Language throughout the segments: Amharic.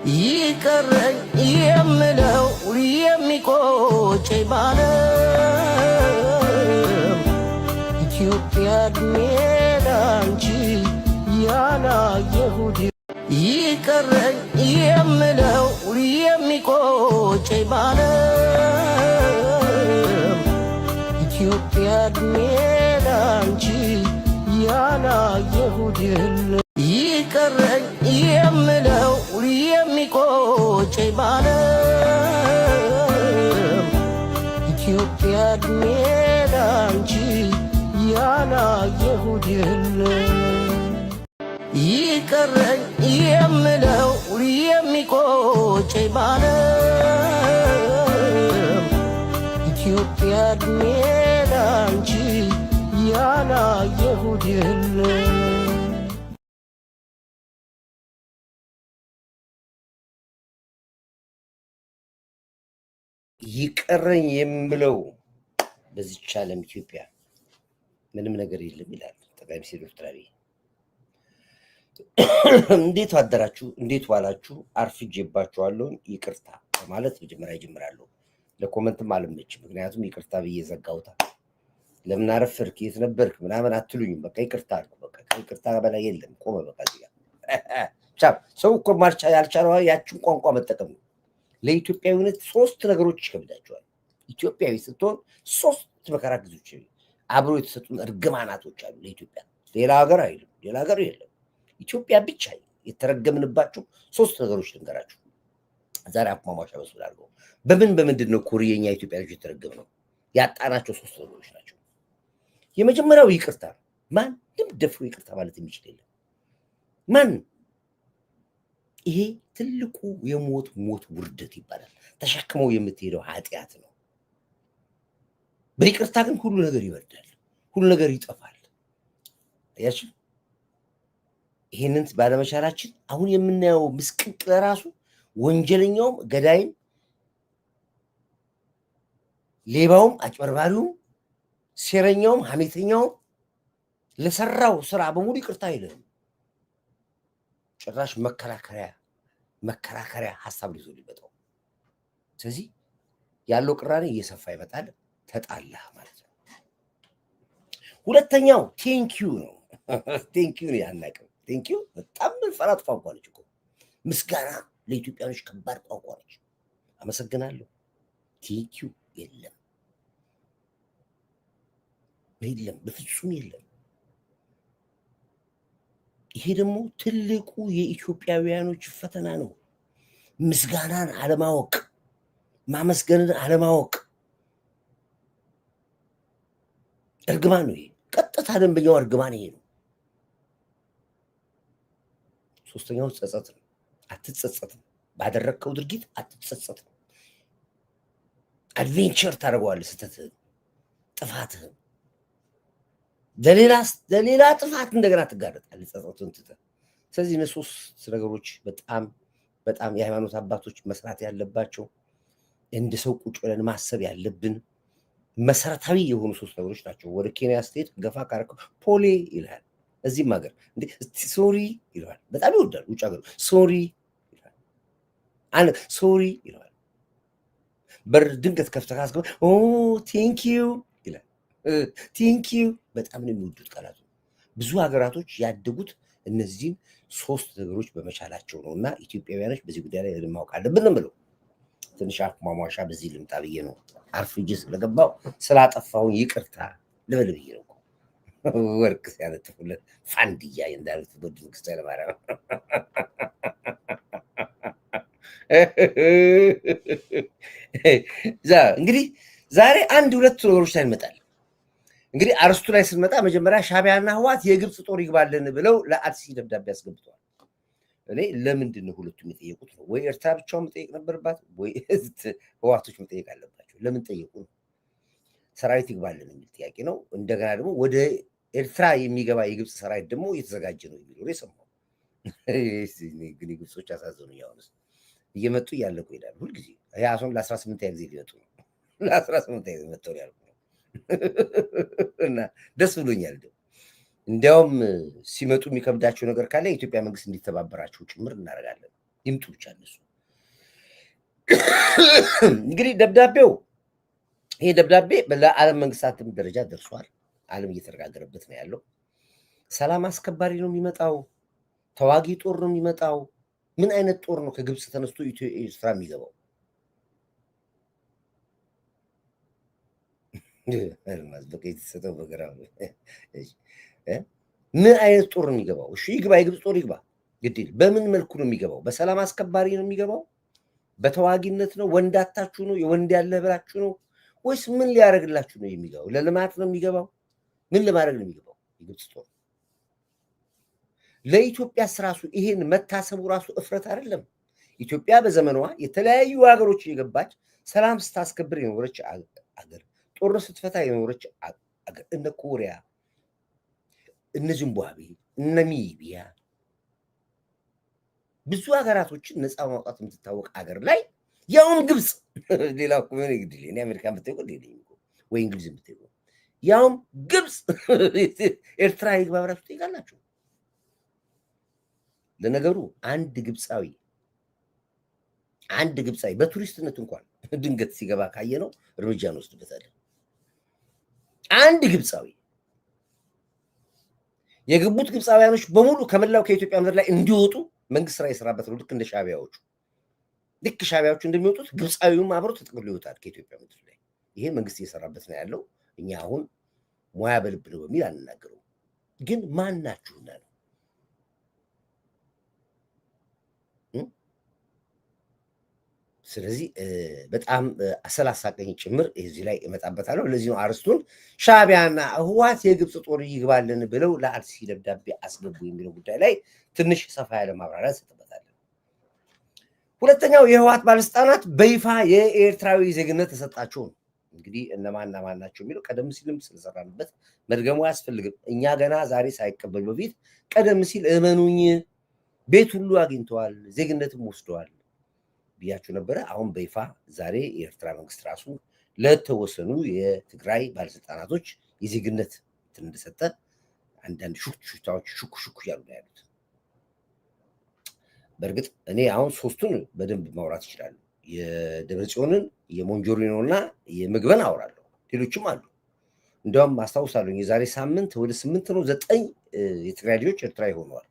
ይቀረኝ የምለው የሚቆጨኝ ባለም ኢትዮጵያ እድሜ ላንቺ ያላየሁት ይቀረኝ የምለው የሚቆጨኝ ባለም ኢትዮጵያ እድሜ ላንቺ ያላየሁት ይቀረኝ የምለው የሚቆጨኝ ባለም ኢትዮጵያ እድሜ ላንቺ ያላየሁት ይቀረኝ የምለው የሚቆጨኝ ባለም ኢትዮጵያ እድሜ ላንቺ ያላየሁት ይቀረኝ የምለው በዚች ዓለም ኢትዮጵያ ምንም ነገር የለም ይላል ጠቅላይ ሚኒስትር ዶክተር አብይ። እንዴት አደራችሁ? እንዴት ዋላችሁ? አርፍጄባችኋለሁ። ይቅርታ ማለት መጀመሪያ ይጀምራለሁ። ለኮመንትም አልመችም፣ ምክንያቱም ይቅርታ ብዬ ዘጋውታል። ለምን አረፈርክ፣ የት ነበርክ ምናምን አትሉኝም። በቃ ይቅርታ አልኩ። በቃ ይቅርታ በላይ የለም። ቆመ በቃ እዚህ ጋር ሰው እኮ ማርቻ ያልቻለው ያችን ቋንቋ መጠቀም ነው። ለኢትዮጵያዊነት ሶስት ነገሮች ይከብዳቸዋል። ኢትዮጵያዊ ስትሆን ሶስት መከራ ጊዜዎች አብሮ የተሰጡን እርግማናቶች አሉ ለኢትዮጵያ። ሌላ ሀገር አይልም፣ ሌላ ሀገር የለም። ኢትዮጵያ ብቻ የተረገምንባቸው ሶስት ነገሮች ልንገራችሁ። ዛሬ አቋማሻ መስል አድርገው በምንድን ነው ኮሪየኛ ኢትዮጵያ ልጅ የተረገም ነው? ያጣናቸው ሶስት ነገሮች ናቸው። የመጀመሪያው ይቅርታ። ማንም ደፍሮ ይቅርታ ማለት የሚችል የለም። ማን ይሄ ትልቁ የሞት ውርደት ይባላል። ተሸክመው የምትሄደው ኃጢአት ነው። በይቅርታ ግን ሁሉ ነገር ይወርዳል፣ ሁሉ ነገር ይጠፋል። አያችሁ? ይሄንን ባለመቻላችን አሁን የምናየው ምስቅልቅል ራሱ ወንጀለኛውም፣ ገዳይም፣ ሌባውም፣ አጭበርባሪውም፣ ሴረኛውም፣ ሐሜተኛውም ለሰራው ስራ በሙሉ ይቅርታ አይልም። ጭራሽ መከራከሪያ ሀሳብ ይዞ ሊመጣው። ስለዚህ ያለው ቅራኔ እየሰፋ ይመጣል። ተጣላ ማለት ነው። ሁለተኛው ቴንኪዩ ነው። ቴንኪዩ ነው ያናቀው። ቴንኪዩ በጣም ምንፈራት ቋንቋ ነች እኮ። ምስጋና ለኢትዮጵያኖች ከባድ ቋንቋ ነች። አመሰግናለሁ። ቴንኪዩ የለም፣ በፍጹም የለም። ይሄ ደግሞ ትልቁ የኢትዮጵያውያኖች ፈተና ነው። ምስጋናን አለማወቅ፣ ማመስገንን አለማወቅ እርግማን ነው። ይሄ ቀጥታ ደንበኛው እርግማን ይሄ ነው። ሶስተኛው ጸጸት ነው። አትጸጸትም፣ ባደረግከው ድርጊት አትጸጸትም። አድቬንቸር ታደርገዋለህ ስተትህን፣ ጥፋትህን። ለሌላ ጥፋት እንደገና ትጋለጣለህ ጸጸቱን ትተህ። ስለዚህ እነዚህ ሶስት ነገሮች በጣም የሃይማኖት አባቶች መስራት ያለባቸው፣ እንደ ሰው ቁጭ ብለን ማሰብ ያለብን መሰረታዊ የሆኑ ሶስት ነገሮች ናቸው። ወደ ኬንያ ስትሄድ ገፋ ካረከው ፖሌ ይልሃል። እዚህም ሀገር ሶሪ ይለዋል። በጣም ይወዳል። ውጭ ሀገር ሶሪ ይለዋል። ሶሪ ይለዋል። በር ድንገት ከፍተህ ካስገባ ቴንኪዩ ይላል። ቴንኪዩ በጣም ነው የሚወዱት ቃላቱ። ብዙ ሀገራቶች ያደጉት እነዚህን ሶስት ነገሮች በመቻላቸው ነው። እና ኢትዮጵያውያኖች በዚህ ጉዳይ ላይ ማወቅ አለብን ነው የምለው። ትንሽ አሟሟሻ በዚህ ልምጣ ብዬ ነው። አርፍጄ ስለገባው ስላጠፋሁኝ ይቅርታ ልበል ብዬ ነው። ወርቅ ሲያነጥፉለት ፋንድያ እንዳሉት በድ ንግስት ኃይለማርያም እንግዲህ ዛሬ አንድ ሁለት ነገሮች ላይ እንመጣለን። እንግዲህ አርስቱ ላይ ስንመጣ መጀመሪያ ሻዕቢያና ህወሓት የግብፅ ጦር ይግባልን ብለው ለአርሲ ደብዳቤ አስገብተዋል። እኔ ለምንድን ነው ሁለቱም የጠየቁት ነው? ወይ ኤርትራ ብቻውን መጠየቅ ነበረባት፣ ወይ ህወሓቶች መጠየቅ አለባቸው። ለምን ጠየቁ ነው? ሰራዊት ይግባልን የሚል ጥያቄ ነው። እንደገና ደግሞ ወደ ኤርትራ የሚገባ የግብፅ ሰራዊት ደግሞ እየተዘጋጀ ነው የሚል የሰማው። ግን የግብፆች አሳዘኑኝ። አሁንስ እየመጡ እያለቁ ይሄዳሉ ሁልጊዜ። አሁን ለ18ኛ ጊዜ ሊመጡ ነው። ለ18ኛ ጊዜ መጥተው ያልኩ ነው እና ደስ ብሎኛል። እንዲያውም ሲመጡ የሚከብዳቸው ነገር ካለ የኢትዮጵያ መንግስት እንዲተባበራቸው ጭምር እናደርጋለን። ይምጡ ብቻ እነሱ። እንግዲህ ደብዳቤው ይሄ ደብዳቤ ለዓለም መንግስታትም ደረጃ ደርሷል። ዓለም እየተነጋገረበት ነው ያለው። ሰላም አስከባሪ ነው የሚመጣው? ተዋጊ ጦር ነው የሚመጣው? ምን አይነት ጦር ነው ከግብፅ ተነስቶ ኤርትራ የሚገባው? በቃ የተሰጠው በገራ ምን አይነት ጦር ነው የሚገባው? እሺ ይግባ፣ የግብፅ ጦር ይግባ፣ ግድል። በምን መልኩ ነው የሚገባው? በሰላም አስከባሪ ነው የሚገባው? በተዋጊነት ነው? ወንዳታችሁ ነው? የወንድ ያለ ብላችሁ ነው? ወይስ ምን ሊያደርግላችሁ ነው የሚገባው? ለልማት ነው የሚገባው? ምን ለማድረግ ነው የሚገባው የግብፅ ጦር? ለኢትዮጵያስ ራሱ ይሄን መታሰቡ ራሱ እፍረት አይደለም? ኢትዮጵያ በዘመኗ የተለያዩ ሀገሮች የገባች ሰላም ስታስከብር የኖረች አገር፣ ጦርነት ስትፈታ የኖረች አገር፣ እነ ኮሪያ፣ እነ ዚምባብዌ፣ እነ ናሚቢያ ብዙ ሀገራቶችን ነፃ ማውጣት የምትታወቅ አገር ላይ ያውም ግብፅ ሌላ እኮ ሆነ ግድል እኔ አሜሪካን ብትጠይቁ ወይ እንግሊዝ ብትጠይቁ ያውም ግብፅ ኤርትራ ይግባ ብላችሁ ትጠይቃላችሁ? ለነገሩ አንድ ግብፃዊ በቱሪስትነት እንኳን ድንገት ሲገባ ካየነው እርምጃ እንወስድበታለን። አንድ ግብፃዊ የገቡት ግብፃውያኖች በሙሉ ከመላው ከኢትዮጵያ ምድር ላይ እንዲወጡ መንግስት ስራ የሰራበት ነው። ልክ እንደ ሻቢያዎቹ እንደሚወጡት ግብፃዊውም አብረው ተጠቅልሎ ይወጣል ከኢትዮጵያ ምድር ላይ። ይሄ መንግስት እየሰራበት ነው ያለው። እኛ አሁን ሙያ በልብ ነው በሚል አንናገረውም። ግን ማን ናችሁና ነው? ስለዚህ በጣም አሰላሳቀኝ ጭምር እዚህ ላይ እመጣበታለሁ። ለዚህ ነው አርስቱን ሻቢያና ህዋት የግብፅ ጦር ይግባልን ብለው ለአርሲ ደብዳቤ አስገቡ የሚለው ጉዳይ ላይ ትንሽ ሰፋ ያለ ማብራሪያ ሰጥበታለን። ሁለተኛው የህዋት ባለስልጣናት በይፋ የኤርትራዊ ዜግነት ተሰጣቸው ነው። እንግዲህ እነማን ናቸው የሚለው ቀደም ሲልም ስለሰራንበት መድገሙ አያስፈልግም። እኛ ገና ዛሬ ሳይቀበሉ በፊት ቀደም ሲል እመኑኝ ቤት ሁሉ አግኝተዋል፣ ዜግነትም ወስደዋል ብያችሁ ነበረ። አሁን በይፋ ዛሬ የኤርትራ መንግስት ራሱ ለተወሰኑ የትግራይ ባለስልጣናቶች የዜግነት እንደሰጠ አንዳንድ ሹክሹክታዎች ሹክ እያሉ ነው ያሉት። በእርግጥ እኔ አሁን ሶስቱን በደንብ ማውራት ይችላሉ። የደብረጽዮንን፣ የሞንጆሪኖና የምግበን አውራለሁ። ሌሎችም አሉ። እንዲያውም አስታውሳለሁ የዛሬ ሳምንት ወደ 8 ነው 9 የትግራይ ልጆች ኤርትራ ሆነዋል።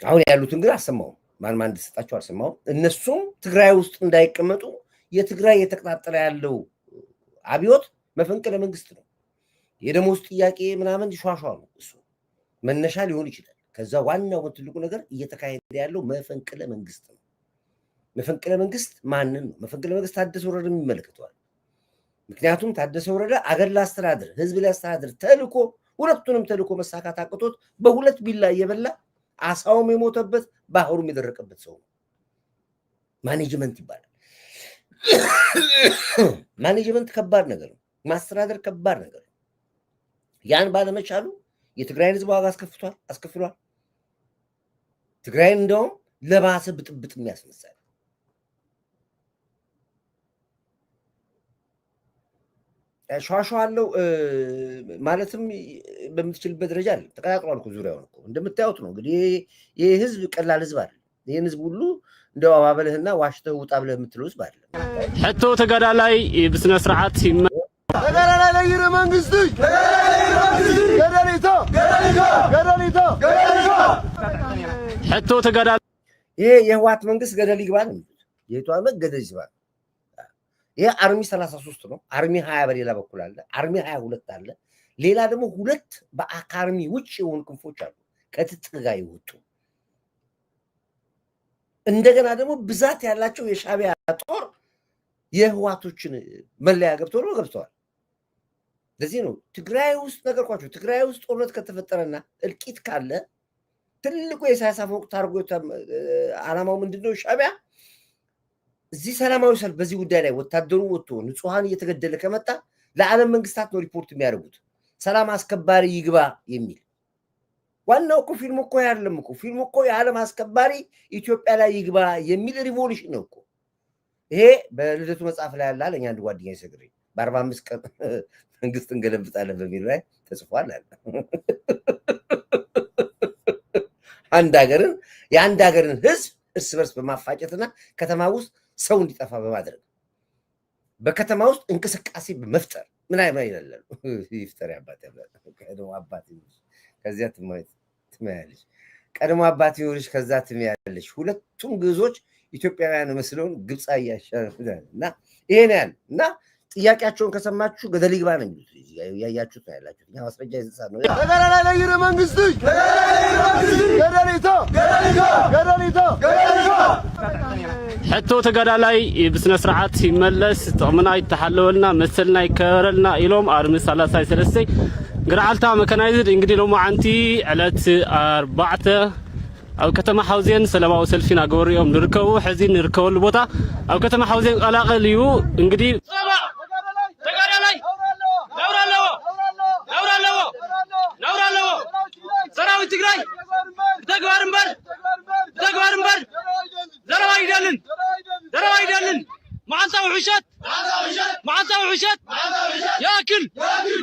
አሁን ያሉትን ግን አልሰማሁም። ማን እንደሰጣቸው አልሰማሁም። እነሱም ትግራይ ውስጥ እንዳይቀመጡ የትግራይ የተቀጣጠለ ያለው አብዮት መፈንቅለ መንግስት ነው። የደሞዝ ጥያቄ ምናምን ሿሿ ነው። እሱ መነሻ ሊሆን ይችላል። ከዛ ዋናው ትልቁ ነገር እየተካሄደ ያለው መፈንቅለ መንግስት ነው። መፈንቅለ መንግስት ማንን ነው? መፈንቅለ መንግስት ታደሰ ወረደ ይመለከተዋል። ምክንያቱም ታደሰ ወረደ አገር ላስተዳድር፣ ህዝብ ላስተዳድር ተልኮ ሁለቱንም ተልኮ መሳካት አቅቶት በሁለት ቢላ እየበላ አሳውም የሞተበት ባህሩም የደረቀበት ሰው ነው። ማኔጅመንት ይባላል። ማኔጅመንት ከባድ ነገር ነው። ማስተዳደር ከባድ ነገር ነው። ያን ባለመቻሉ የትግራይን ህዝብ ዋጋ አስከፍሏል። ትግራይን እንደውም ለባሰ ብጥብጥ የሚያስመሳል። ሸዋሸዋለው ማለትም በምትችልበት ደረጃ አለ። ተቀጣጥሯል እኮ ዙሪያውን እኮ እንደምታዩት ነው። እንግዲህ ይህ ህዝብ ቀላል ህዝብ አለ። ይህን ህዝብ ሁሉ እንደው አባበልህና ዋሽተህ ውጣ ብለህ የምትለው ህዝብ አለ። ሕቶ ተጋዳላይ ብስነ ስርዓት ተጋዳላይ ለይረ መንግስት ሕቶ ተጋዳላይ ይሄ የህዋት መንግስት ገደል ይግባ ነው። የህዋት መንግስት ገደል ይግባ። ይሄ አርሚ 33 ነው። አርሚ 20 በሌላ በኩል አለ። አርሚ 22 አለ። ሌላ ደግሞ 2 በአካርሚ ውጭ የሆኑ ክንፎች አሉ ከትጥቅ ጋር ይወጡ። እንደገና ደግሞ ብዛት ያላቸው የሻቢያ ጦር የህዋቶችን መለያ ገብተዋል። ለዚህ ነው ትግራይ ውስጥ ነገርኳቸው። ትግራይ ውስጥ ጦርነት ከተፈጠረና እልቂት ካለ ትልቁ የኢሳያስ አፈወርቂ ታርጎ ዓላማው ምንድነው? ሻቢያ እዚህ ሰላማዊ ሰልፍ በዚህ ጉዳይ ላይ ወታደሩ ወጥቶ ንጹሃን እየተገደለ ከመጣ ለዓለም መንግስታት ነው ሪፖርት የሚያደርጉት። ሰላም አስከባሪ ይግባ የሚል ዋናው እኮ ፊልም እኮ ያለም እኮ ፊልም እኮ የዓለም አስከባሪ ኢትዮጵያ ላይ ይግባ የሚል ሪቮሉሽን ነው እኮ። ይሄ በልደቱ መጽሐፍ ላይ ያለ አለኝ አንድ ጓደኛ ይሰግሬ በ45 ቀን መንግስት እንገለብጣለን በሚል ላይ ተጽፏል አለ። አንድ ሀገርን የአንድ ሀገርን ህዝብ እርስ በርስ በማፋጨትና ከተማ ውስጥ ሰው እንዲጠፋ በማድረግ በከተማ ውስጥ እንቅስቃሴ በመፍጠር ምን ይላል ይፍጠር ያባት ቀድሞ አባት ከዚያ ትመያለሽ ቀድሞ አባት ይወርሽ ከዛ ትመያለሽ ሁለቱም ግዞች ኢትዮጵያውያን መስለውን ግብጽ አያሻልና ይሄን ያን እና ጥያቄያቸውን ከሰማችሁ ገደል ይግባ ነው የሚሉት ያያችሁት ነው ያላችሁት ያ ማስረጃ ይዘሳል ነው ተጋራ ላይ መንግስት ገደሊቶ ሕቶ ተጋዳላይ ብስነ ስርዓት ይመለስ ጥቅምና ይተሓለወልና መሰልና ይከበረልና ኢሎም አርሚ 33 ግርዓልታ መካናይዝድ እንግዲህ ሎማ ዓንቲ ዕለት 4 أو كتما حوزين سلامة وسلفين أقوريهم نركبوا حزين نركبوا البوتا أو كتما حوزين علاقة ليو إنجدي سراوي تجري تقوارن زرواي دلن معنتا وحشات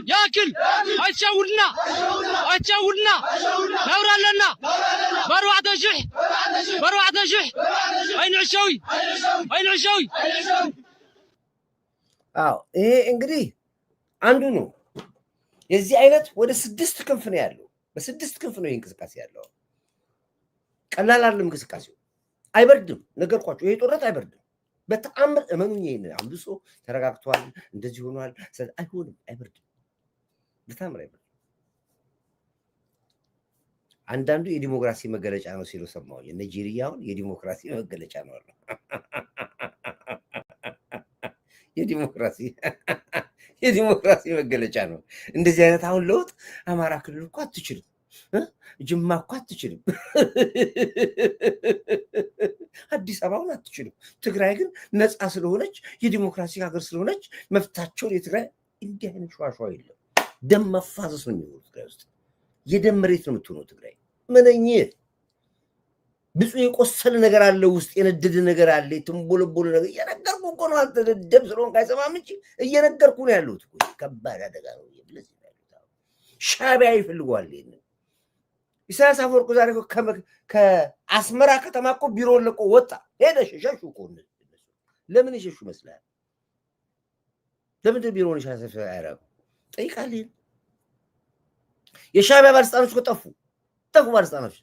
ياكل هايتشاولنا نورا لنا بروعة شح أين عشوي ይሄ እንግዲህ አንዱ ነው የዚህ አይነት ወደ 6 ክንፍ ነው ያለው በ6 ክንፍ ነው እንቅስቃሴ ያለው ቀላል አይደለም እንቅስቃሴው አይበርድም ነገርኳችሁ ይሄ ጦርነት አይበርድም በተአምር እመኑኝ ይሄን አንብሶ ተረጋግቷል እንደዚህ ሆኗል አይሆንም አይበርድም በተአምር አይበርድም አንዳንዱ የዲሞክራሲ መገለጫ ነው ሲሉ ሰማሁኝ ናይጄሪያውን የዲሞክራሲ መገለጫ ነው አለ የዲሞክራሲ መገለጫ ነው እንደዚህ አይነት አሁን ለውጥ አማራ ክልል እኮ አትችልም ጅማ እኮ አትችልም አዲስ አበባውን አትችልም ትግራይ ግን ነፃ ስለሆነች የዲሞክራሲ ሀገር ስለሆነች መፍታቸው የትግራይ እንዲህ አይነት ሸዋሸዋ የለም ደም መፋሰስ ነው የሚሆነው ትግራይ ውስጥ የደም መሬት ነው የምትሆነው ትግራይ ምንኝ ብዙ የቆሰለ ነገር አለ ውስጥ የነደደ ነገር አለ የተንቦለቦለ ነገር እየነገርኩ እኮ ነው አንተ ደም ስለሆንክ አይሰማም እንጂ እየነገርኩ ነው ያለሁት እኮ ከባድ አደጋ ነው ይብለስ ሻዕቢያ ይፈልጓል ይሄን ኢሳያስ አፈወርቂ ዛሬ ከአስመራ ከተማ እኮ ቢሮ ለቆ ወጣ ሄደ ሸሹ እኮ ለምን ይሸሹ መስላል ለምን ቢሮውን ሻሰፈ አያራቁ ጠይቃለህ የሻዕቢያ ባለስልጣኖች እኮ ጠፉ ባለስልጣኖች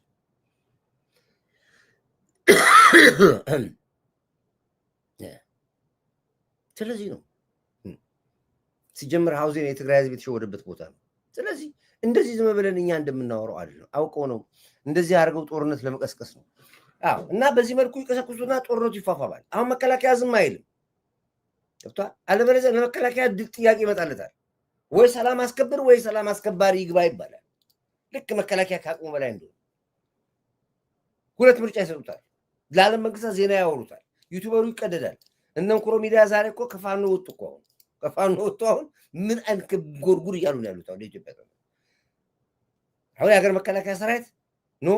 ስለዚህ ነው ሲጀምር ሀውዜን የትግራይ ህዝብ የተሸወደበት ቦታ ነው ስለዚህ እንደዚህ ዝም ብለን እኛ እንደምናወራው አይደለም አውቀው ነው እንደዚህ አድርገው ጦርነት ለመቀስቀስ ነው እና በዚህ መልኩ ይቀሰቅሱና ጦርነቱ ይፋፋባል አሁን መከላከያ ዝም አይልም ገብቷል አለበለዚያ ለመከላከያ ጥያቄ ይመጣለታል ወይ ሰላም አስከብር ወይ ሰላም አስከባሪ ይግባ ይባላል ልክ መከላከያ ካቁሙ በላይ እንደው ሁለት ምርጫ ይሰጡታል ለዓለም መንግስታት ዜና ያወሩታል ዩቲዩበሩ ይቀደዳል እነንኩሮ ሚዲያ ዛሬ እኮ ከፋኖ ወጡ አሁን ምን አንከ ጎርጉር እያሉ ነው ያሉት አሁን ኢትዮጵያ አሁን የሀገር መከላከያ ሰራዊት ኖ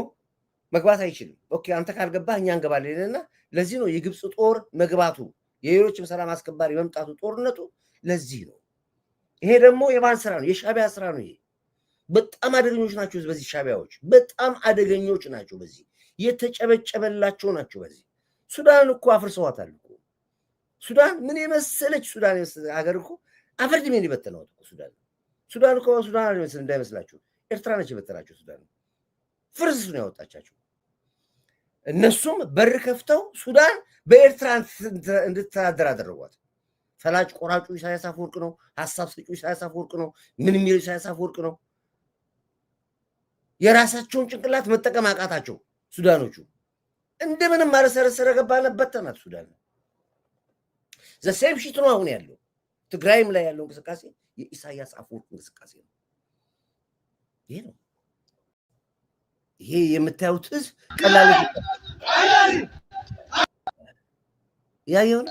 መግባት አይችልም ኦኬ አንተ ካልገባህ እኛ እንገባለንና ለዚህ ነው የግብጽ ጦር መግባቱ የሌሎችም ሰላም አስከባሪ መምጣቱ ጦርነቱ ለዚህ ነው ይሄ ደግሞ የማን ስራ ነው የሻዕቢያ ስራ ነው ይሄ በጣም አደገኞች ናቸው በዚህ ሻዕቢያዎች በጣም አደገኞች ናቸው በዚህ የተጨበጨበላቸው ናቸው በዚህ ሱዳን እኮ አፍርሰዋታል እኮ ሱዳን ምን የመሰለች ሱዳን ሀገር እኮ አፍርድም ይበተነው እኮ ሱዳን እኮ ሱዳን እንዳይመስላችሁ ኤርትራ ነች የበተናቸው ሱዳን ፍርስ ነው ያወጣቻቸው እነሱም በር ከፍተው ሱዳን በኤርትራ እንድትተዳደር አደረጓት ፈላጭ ቆራጩ ኢሳያስ አፈወርቂ ነው ሐሳብ ሰጪው ኢሳያስ አፈወርቂ ነው ምን የሚለው ኢሳያስ አፈወርቂ ነው የራሳቸውን ጭንቅላት መጠቀም አቃታቸው ሱዳኖቹ እንደምንም ማረሰረሰረ ገባና በተናት ሱዳን ዘሴም ሺት ነው አሁን ያለው ትግራይም ላይ ያለው እንቅስቃሴ የኢሳያስ አፈወርቂ እንቅስቃሴ ነው ይሄ የምታዩት ህዝብ ቀላል ያየው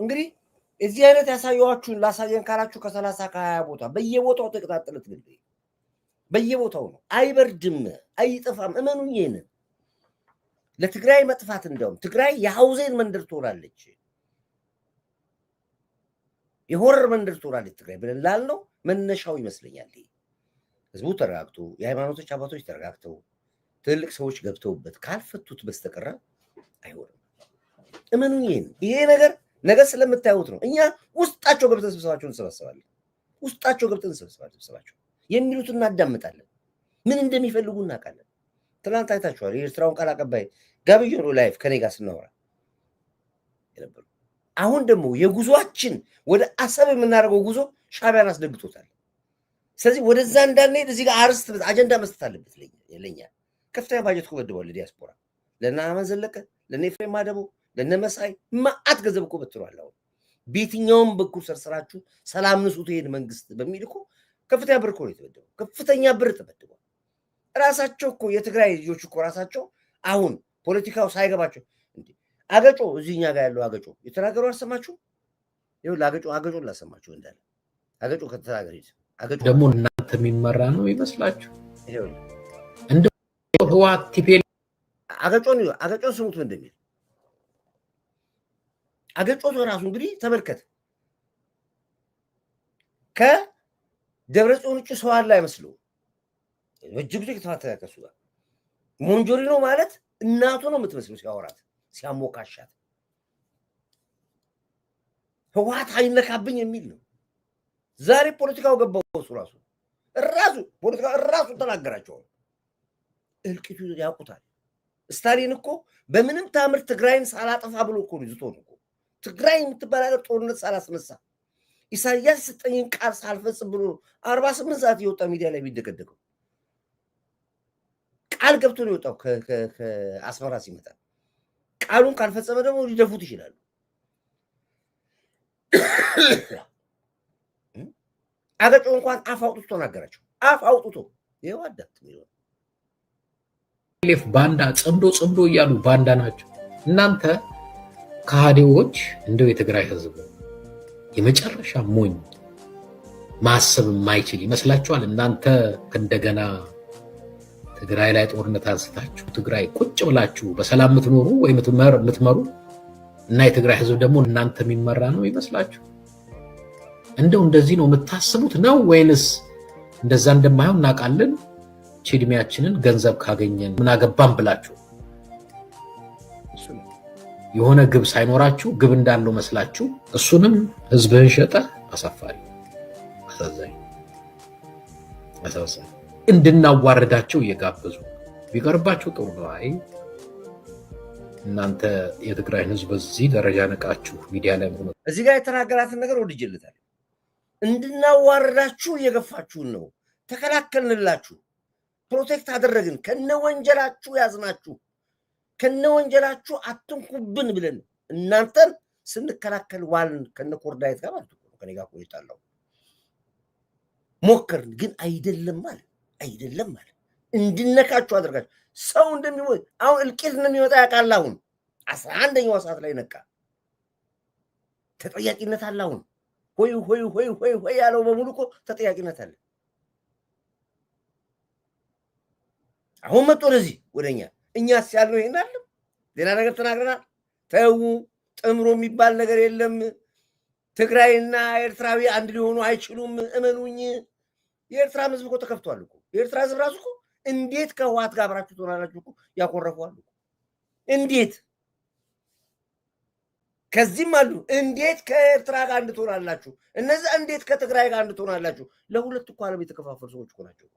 እንግዲህ እዚህ አይነት ያሳየዋችሁን ላሳየን ካላችሁ ከ30 ከ20 ቦታ በየቦታው ተቀጣጠለት ግን በየቦታው ነው። አይበርድም፣ አይጠፋም። እመኑኝ ይሄንን ለትግራይ መጥፋት እንደውም ትግራይ የሐውዜን መንደር ትሆናለች፣ የሆረር መንደር ትሆናለች ትግራይ ብለን ላልነው መነሻው ይመስለኛል። ህዝቡ ተረጋግቶ የሃይማኖቶች አባቶች ተረጋግተው ትልቅ ሰዎች ገብተውበት ካልፈቱት በስተቀር አይሆንም። እመኑኝ ይሄ ነገር ነገ ስለምታዩት ነው። እኛ ውስጣቸው ገብተን ስብሰባቸውን እንሰበስባለን። ውስጣቸው ገብተን ስብሰባቸው የሚሉት እናዳምጣለን። ምን እንደሚፈልጉ እናውቃለን። ትናንት አይታችኋል። የኤርትራውን ቃል አቀባይ ጋብዬ ነው ላይፍ ከኔ ጋር ስናወራ የነበሩ። አሁን ደግሞ የጉዟችን ወደ አሰብ የምናደርገው ጉዞ ሻዕቢያን አስደግጦታል። ስለዚህ ወደዛ እንዳንሄድ እዚህ ጋር አርስት አጀንዳ መስጠት አለበት። ለኛ ከፍተኛ ባጀት እኮ መድበዋል ለዲያስፖራ፣ ለእነ አህመድ ዘለቀ፣ ለእነ ኤፍሬም ማደቦ፣ ለእነ መሳይ መዓት ገንዘብ እኮ በትሯል። አሁን በየትኛውም በኩል ሰርስራችሁ ሰላም ንሱት ይሄን መንግስት በሚል እኮ ከፍተኛ ብር እኮ ነው የተመደበው። ከፍተኛ ብር ተመድቧል። ራሳቸው እኮ የትግራይ ልጆች እኮ ራሳቸው አሁን ፖለቲካው ሳይገባቸው እንዴ አገጮ እዚህኛ ጋር ያለው አገጮ የተናገሩ አልሰማችሁ? ይኸውልህ አገጮን ላሰማችሁ እንዳለ አገጮ ከተናገረ አገጮ ደግሞ እናንተ የሚመራ ነው ይመስላችሁ? ይኸውልህ እንደው ህወሓት ቲፒኤል አገጮን ስሙት እንደሚል አገጮ ራሱ እንግዲህ ተመልከት ከደብረጽዮን ውጭ ሰው አለ አይመስለው እጅግ ከተፋተለ ከሱ ጋር ሞንጆሪኖ ማለት እናቱ ነው የምትመስለው ሲያወራት ሲያሞካሻት ህወሓት አይነካብኝ የሚል ነው። ዛሬ ፖለቲካው ገባው እሱ ራሱ ፖለቲካው ራሱ ተናገራቸው። እልቂቱ ያውቁታል። ስታሊን እኮ በምንም ታምር ትግራይን ሳላጠፋ ብሎ እኮ ይዝቶ ነው ትግራይ የምትባል ሀገር ጦርነት ሳላስነሳ ኢሳያስ ስጠኝን ቃል ሳልፈጽም ብሎ 48 ሰዓት የወጣ ሚዲያ ላይ ቢደቀደቀው ቃል ገብቶ ነው የወጣው። ከአስመራ ሲመጣ ቃሉን ካልፈጸመ ደግሞ ሊደፉት ይችላሉ። አገጮ እንኳን አፍ አውጥቶ ተናገራቸው። አፍ አውጥቶ ይኸው አዳት ነው ሌፍ ባንዳ ጽምዶ እያሉ ባንዳ ናቸው እናንተ ከሃዲዎች። እንደው የትግራይ ህዝብ የመጨረሻ ሞኝ ማሰብ የማይችል ይመስላችኋል? እናንተ እንደገና ትግራይ ላይ ጦርነት አንስታችሁ ትግራይ ቁጭ ብላችሁ በሰላም የምትኖሩ ወይ የምትመሩ እና የትግራይ ህዝብ ደግሞ እናንተ የሚመራ ነው ይመስላችሁ? እንደው እንደዚህ ነው የምታስቡት ነው ወይንስ እንደዛ እንደማይሆን እናውቃለን እድሜያችንን ገንዘብ ካገኘን ምን አገባን ብላችሁ የሆነ ግብ ሳይኖራችሁ ግብ እንዳለው መስላችሁ እሱንም ህዝብህን ሸጠ? አሳፋሪ፣ አሳዛኝ እንድናዋርዳቸው እየጋበዙ ቢቀርባቸው ጥሩ ነው። አይ እናንተ የትግራይን ህዝብ በዚህ ደረጃ ነቃችሁ ሚዲያ ላይ ሆኖ እዚህ ጋር የተናገራትን ነገር ወድጀልታል። እንድናዋርዳችሁ እየገፋችሁን ነው። ተከላከልንላችሁ፣ ፕሮቴክት አደረግን፣ ከነወንጀላችሁ ያዝናችሁ፣ ከነወንጀላችሁ አትንኩብን ብለን እናንተን ስንከላከል ዋልን። ከነኮርዳይት ጋር ማለት ነው ከኔ ጋር ቆይታለሁ ሞከርን፣ ግን አይደለም ማለት እንድነካችሁ አድርጋችሁ ሰው እንደሚሞት አሁን እልቂት እንደሚመጣ ያውቃል። አሁን 11ኛው ሰዓት ላይ ነቃ። ተጠያቂነት አለ። አሁን ሆይ ያለው በሙሉ እኮ ተጠያቂነት አለ። አሁን መጥቶ ለዚህ ወደኛ እኛስ ያልነው ይሄን አይደለም። ሌላ ነገር ተናግረናል። ተው ጥምሮ የሚባል ነገር የለም። ትግራይና ኤርትራዊ አንድ ሊሆኑ አይችሉም። እመኑኝ። የኤርትራ ህዝብ እኮ ተከፍቷል እኮ። የኤርትራ ህዝብ ራሱ እኮ እንዴት ከህወሓት ጋር አብራችሁ ትሆናላችሁ እኮ ያኮረፈዋል እኮ። እንዴት ከዚህም አሉ እንዴት ከኤርትራ ጋር እንድትሆናላችሁ፣ እነዚህ እንዴት ከትግራይ ጋር እንድትሆናላችሁ። ለሁለት እኮ ዓለም የተከፋፈሉ ሰዎች እኮ ናቸው።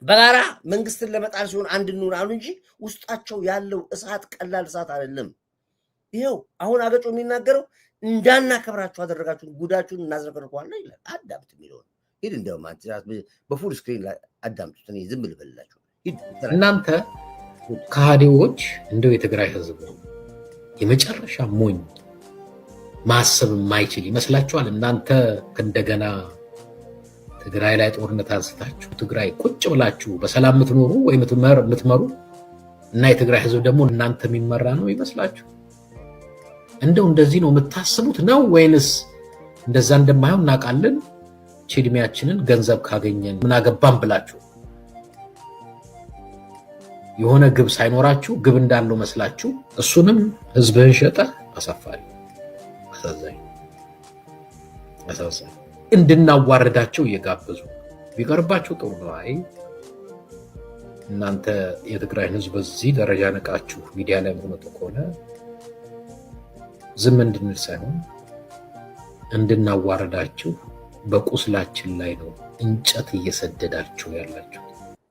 በጋራ መንግስትን ለመጣል ሲሆን አንድ እንሆን አሉ እንጂ ውስጣቸው ያለው እሳት ቀላል እሳት አይደለም። ይሄው አሁን አገጮ የሚናገረው እንዳናከብራችሁ አደረጋችሁ፣ ጉዳችሁን እናዝረከርከዋለን ይላል። አዳምጥ የሚለው ሂድ፣ እንደው ማለት በፉል ስክሪን ላይ አዳምጡት። እኔ ዝም ልበልላችሁ። እናንተ ከሃዲዎች እንደው የትግራይ ህዝብ የመጨረሻ ሞኝ ማሰብ የማይችል ይመስላችኋል? እናንተ እንደገና ትግራይ ላይ ጦርነት አንስታችሁ ትግራይ ቁጭ ብላችሁ በሰላም የምትኖሩ ወይ የምትመሩ እና የትግራይ ህዝብ ደግሞ እናንተ የሚመራ ነው ይመስላችሁ? እንደው እንደዚህ ነው የምታስቡት ነው ወይንስ እንደዛ እንደማይሆን እናውቃለን ቺድሚያችንን ገንዘብ ካገኘን ምን አገባን ብላችሁ የሆነ ግብ ሳይኖራችሁ ግብ እንዳለው መስላችሁ እሱንም ህዝብህን ሸጠ አሳፋሪ አሳዛኝ እንድናዋረዳቸው እየጋበዙ ቢቀርባቸው ጥሩ ነው። አይ እናንተ የትግራይን ህዝብ በዚህ ደረጃ ነቃችሁ ሚዲያ ላይ ሆኖ ተቆነ ዝም እንድንል ሳይሆን እንድናዋረዳችሁ በቁስላችን ላይ ነው እንጨት እየሰደዳችሁ ያላችሁ።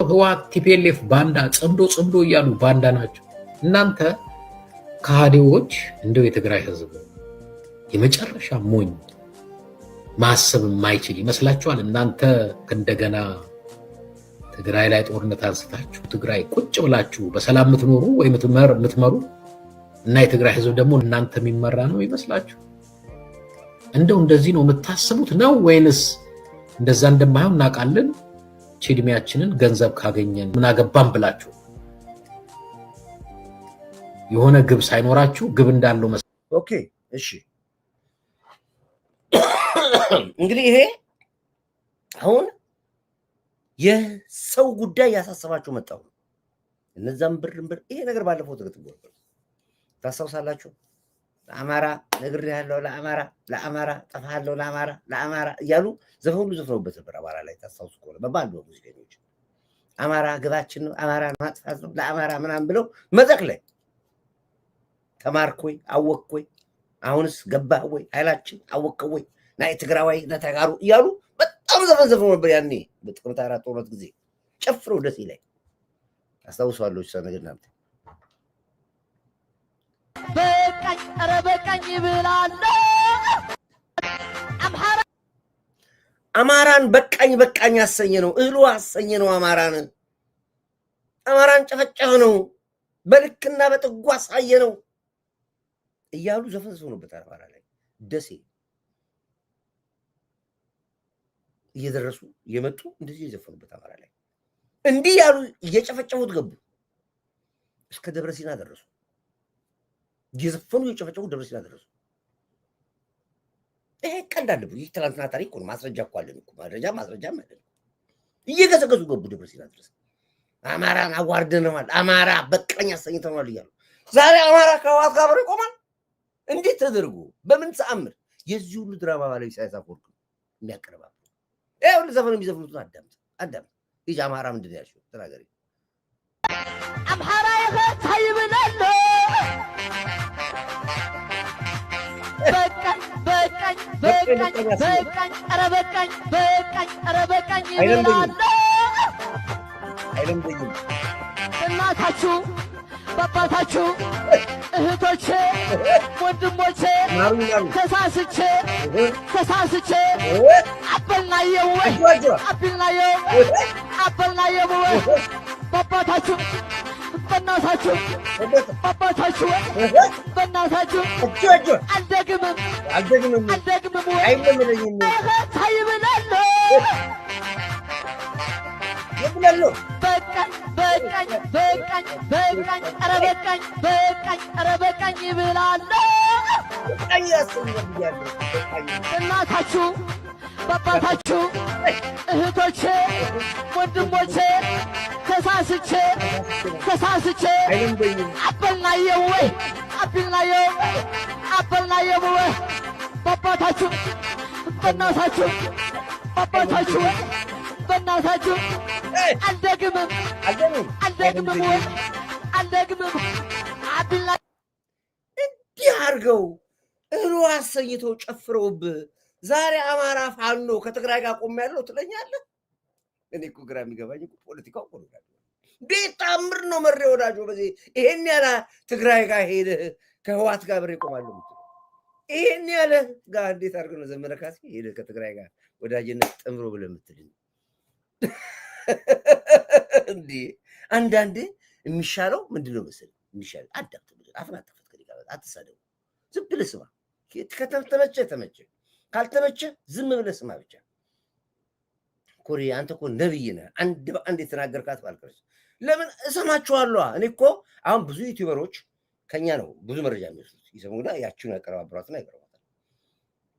ህወሓት ቲፒኤልኤፍ ባንዳ ጽምዶ እያሉ ባንዳ ናቸው። እናንተ ከሃዲዎች እንደው የትግራይ ህዝብ የመጨረሻ ሞኝ ማሰብ የማይችል ይመስላችኋል? እናንተ እንደገና ትግራይ ላይ ጦርነት አንስታችሁ ትግራይ ቁጭ ብላችሁ በሰላም የምትኖሩ ወይ የምትመሩ እና የትግራይ ህዝብ ደግሞ እናንተ የሚመራ ነው ይመስላችሁ? እንደው እንደዚህ ነው የምታስቡት ነው ወይንስ እንደዛ እንደማይሆን እናውቃለን ቺድሚያችንን ገንዘብ ካገኘን ምን አገባን ብላችሁ የሆነ ግብ ሳይኖራችሁ ግብ እንዳለው ኦኬ እሺ እንግዲህ ይሄ አሁን የሰው ጉዳይ ያሳሰባችሁ መጣው እነዛም ብር ይሄ ነገር ባለፈው ተገጥቷል ታሳውሳላችሁ ለአማራ ነግሬያለሁ ለአማራ ጠፋለሁ ለአማራ እያሉ ዘፈኑ ዘፈኑበት ነበር አማራ ላይ ታሳውሱ ቆለ በባሉ ሙዚቀኞች አማራ ግባችን ነው አማራ ማጥፋት ነው ለአማራ ምናምን ብለው መድረክ ላይ ተማርኩኝ አወቅኩኝ አሁንስ ገባ ወይ ኃይላችን አወቅኩ ወይ ናይ ትግራዋይ ነተጋሩ እያሉ በጣም ዘፈኑ ነበር ያኔ በጥቅምት 4 ጦርነት ጊዜ ጨፍረው ደስ ይላይ አስታውሳለሁ ሰነገናም በቃኝ ኧረ በቃኝ ይብላል አማራን በቃኝ ያሰኘ ነው እህሉ አሰኘ ነው አማራን ጨፈጨፈ ነው በልክና በጥጓ አሳየ ነው እያሉ ዘፈን ነበር አማራ ላይ ደሴ እየደረሱ የመጡ እንደዚህ የዘፈኑበት አማራ ላይ እንዲህ ያሉ እየጨፈጨፉት ገቡ እስከ ደብረ ሲና ደረሱ እየዘፈኑ እየጨፈጨፉት ደብረ ሲና ደረሱ ይሄ ቀልድ አለብኝ ይህ ትናንትና ታሪክ ነው ማስረጃ እኮ አለን እኮ ማስረጃ ማለት ነው እየገሰገሱ ገቡ ደብረ ሲና ድረስ አማራን አዋርደነዋል አማራ በቃኝ አሰኝተናል እያሉ ዛሬ አማራ ከህወሓት ጋር ይቆማል እንዴት ተደርጎ በምን ተአምር የዚህ ሁሉ ድራማ ባለቤት ኢሳያስ አፈወርቂ የሚያቀርባ ሁሉ ዘፈኑ የሚዘፍኑትን አዳምጥ ይህ አማራ ምንድን ነው ያልሽው ተናገሪ አምሐራ ይኸታይብናል በቃኝ ኧረ በቃኝ ይብላል አይለምደኝም እናታችሁ በአባታችሁ እህቶቼ ወንድሞቼ ተሳስቼ አበልናየው በአባታችሁ በእናታችሁ አልደግምም አይለምደኝም ታይብላለሁ ይብላሉ በቃኝ ኧረ በቃኝ ይብላል እናታችሁ በአባታችሁ እህቶቼ ወንድሞቼ ተሳስቼ አበልናየው በአባታችሁ በእናታችሁ አልደግምም አብላ እንዲህ አድርገው እህሉ አሰኝተው ጨፍረውብህ ዛሬ አማራ ፋኖ ከትግራይ ጋር ቆሜያለሁ ትለኛለህ? እኔ እኮ ግራ የሚገባኝ ፖለቲካው እኮ ነው። እንዴት ታምር ነው መሬ ወዳጆ በዚህ ይሄን ያለ ትግራይ ጋር ሄደህ ከህወሓት ጋር ብሬ ቆማለሁ የምትለው ይሄን ያለ ጋር እንዴት አድርገው ነው ዘመነ ካሴ ሄደህ ከትግራይ ጋር ወዳጅነት ጥምሮ ብለህ የምትልኝ? እንዴ አንዳንዴ የሚሻለው ምንድነው መሰለኝ የሚሻለው አዳምጥ አፍና ተፈት ከዲጋ አትሳደው ዝም ብለህ ስማ ከተመቸ ካልተመቸ ዝም ብለህ ስማ ብቻ ኮሪ አንተ እኮ ነብይ ነህ አንድ የተናገርካት ባልከረች ለምን እሰማችኋለሁ እኔ እኮ አሁን ብዙ ዩቲዩበሮች ከኛ ነው ብዙ መረጃ የሚወስዱት። ይሰሙና ያቺውን ያቀረባብሯትና ያቀርባታል።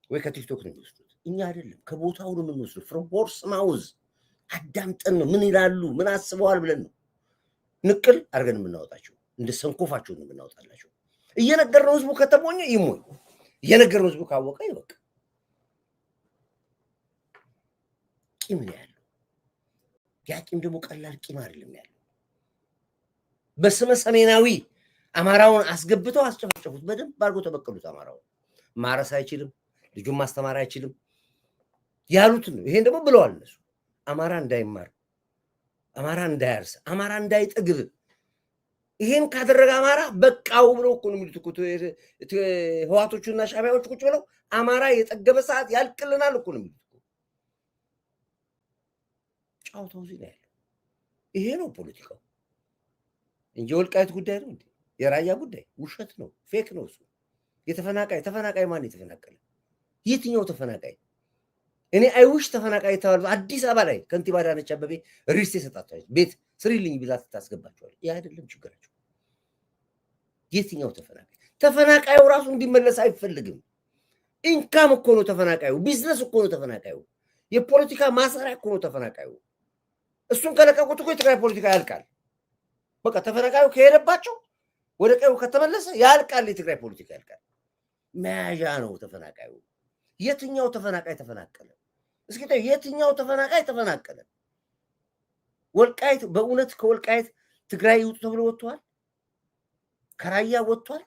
ወይ ከቲክቶክ ነው የሚወስዱት። እኛ አይደለም ከቦታው ነው የምንወስደው። ፍሮም ሆርስ ማውዝ አዳምጠን ነው ምን ይላሉ ምን አስበዋል ብለን ነው ንቅል አድርገን የምናወጣቸው። እንደ ሰንኮፋቸው ነው የምናወጣላቸው። እየነገርነው ህዝቡ ከተሞኘ ይሞኝ፣ እየነገርነው ህዝቡ ካወቀ ይበቃ። ቂም ነው ያለው። ያ ቂም ደግሞ ቀላል ቂም አይደለም ያለው። በስመ ሰሜናዊ አማራውን አስገብተው አስጨፈጨፉት። በደንብ አድርጎ ተበቀሉት። አማራውን ማረስ አይችልም፣ ልጁን ማስተማር አይችልም ያሉት ነው። ይሄን ደግሞ ብለዋል እነሱ። አማራ እንዳይማር፣ አማራ እንዳያርስ፣ አማራ እንዳይጠግብ ይሄን ካደረገ አማራ በቃው ብለው እኮ ነው የሚሉት እኮ ህዋቶቹና ሻዕቢያዎቹ ቁጭ ብለው አማራ የጠገበ ሰዓት ያልቅልናል እኮ ነው የሚሉት። ጫውታው እዚህ ላይ ያለው ይሄ ነው ፖለቲካው እንጂ ወልቃይት ጉዳይ ነው እንዴ? የራያ ጉዳይ ውሸት ነው፣ ፌክ ነው እሱ። ተፈናቃይ ማን የተፈናቀለ? የትኛው ተፈናቃይ? እኔ አይውሽ ተፈናቃይ የተባሉ አዲስ አበባ ላይ ከንቲባ አዳነች አቤቤ ሪስት የሰጣቸዋለች ቤት ስሪልኝ ብላ ታስገባቸዋለች። ይህ አይደለም ችግራቸው። የትኛው ተፈናቃይ? ተፈናቃዩ ራሱ እንዲመለስ አይፈልግም። ኢንካም እኮ ነው ተፈናቃዩ፣ ቢዝነስ እኮ ነው ተፈናቃዩ፣ የፖለቲካ ማሰሪያ እኮ ነው ተፈናቃዩ። እሱን ከለቀቁት እኮ የትግራይ ፖለቲካ ያልቃል። በቃ ተፈናቃዩ ከሄደባቸው ወደ ቀዩ ከተመለሰ ያልቃል፣ የትግራይ ፖለቲካ ያልቃል። መያዣ ነው ተፈናቃዩ። የትኛው ተፈናቃይ ተፈናቀለ? እስኪ የትኛው ተፈናቃይ ተፈናቀለ? ወልቃይት በእውነት ከወልቃይት ትግራይ ይውጡ ተብሎ ወጥቷል? ከራያ ወጥቷል?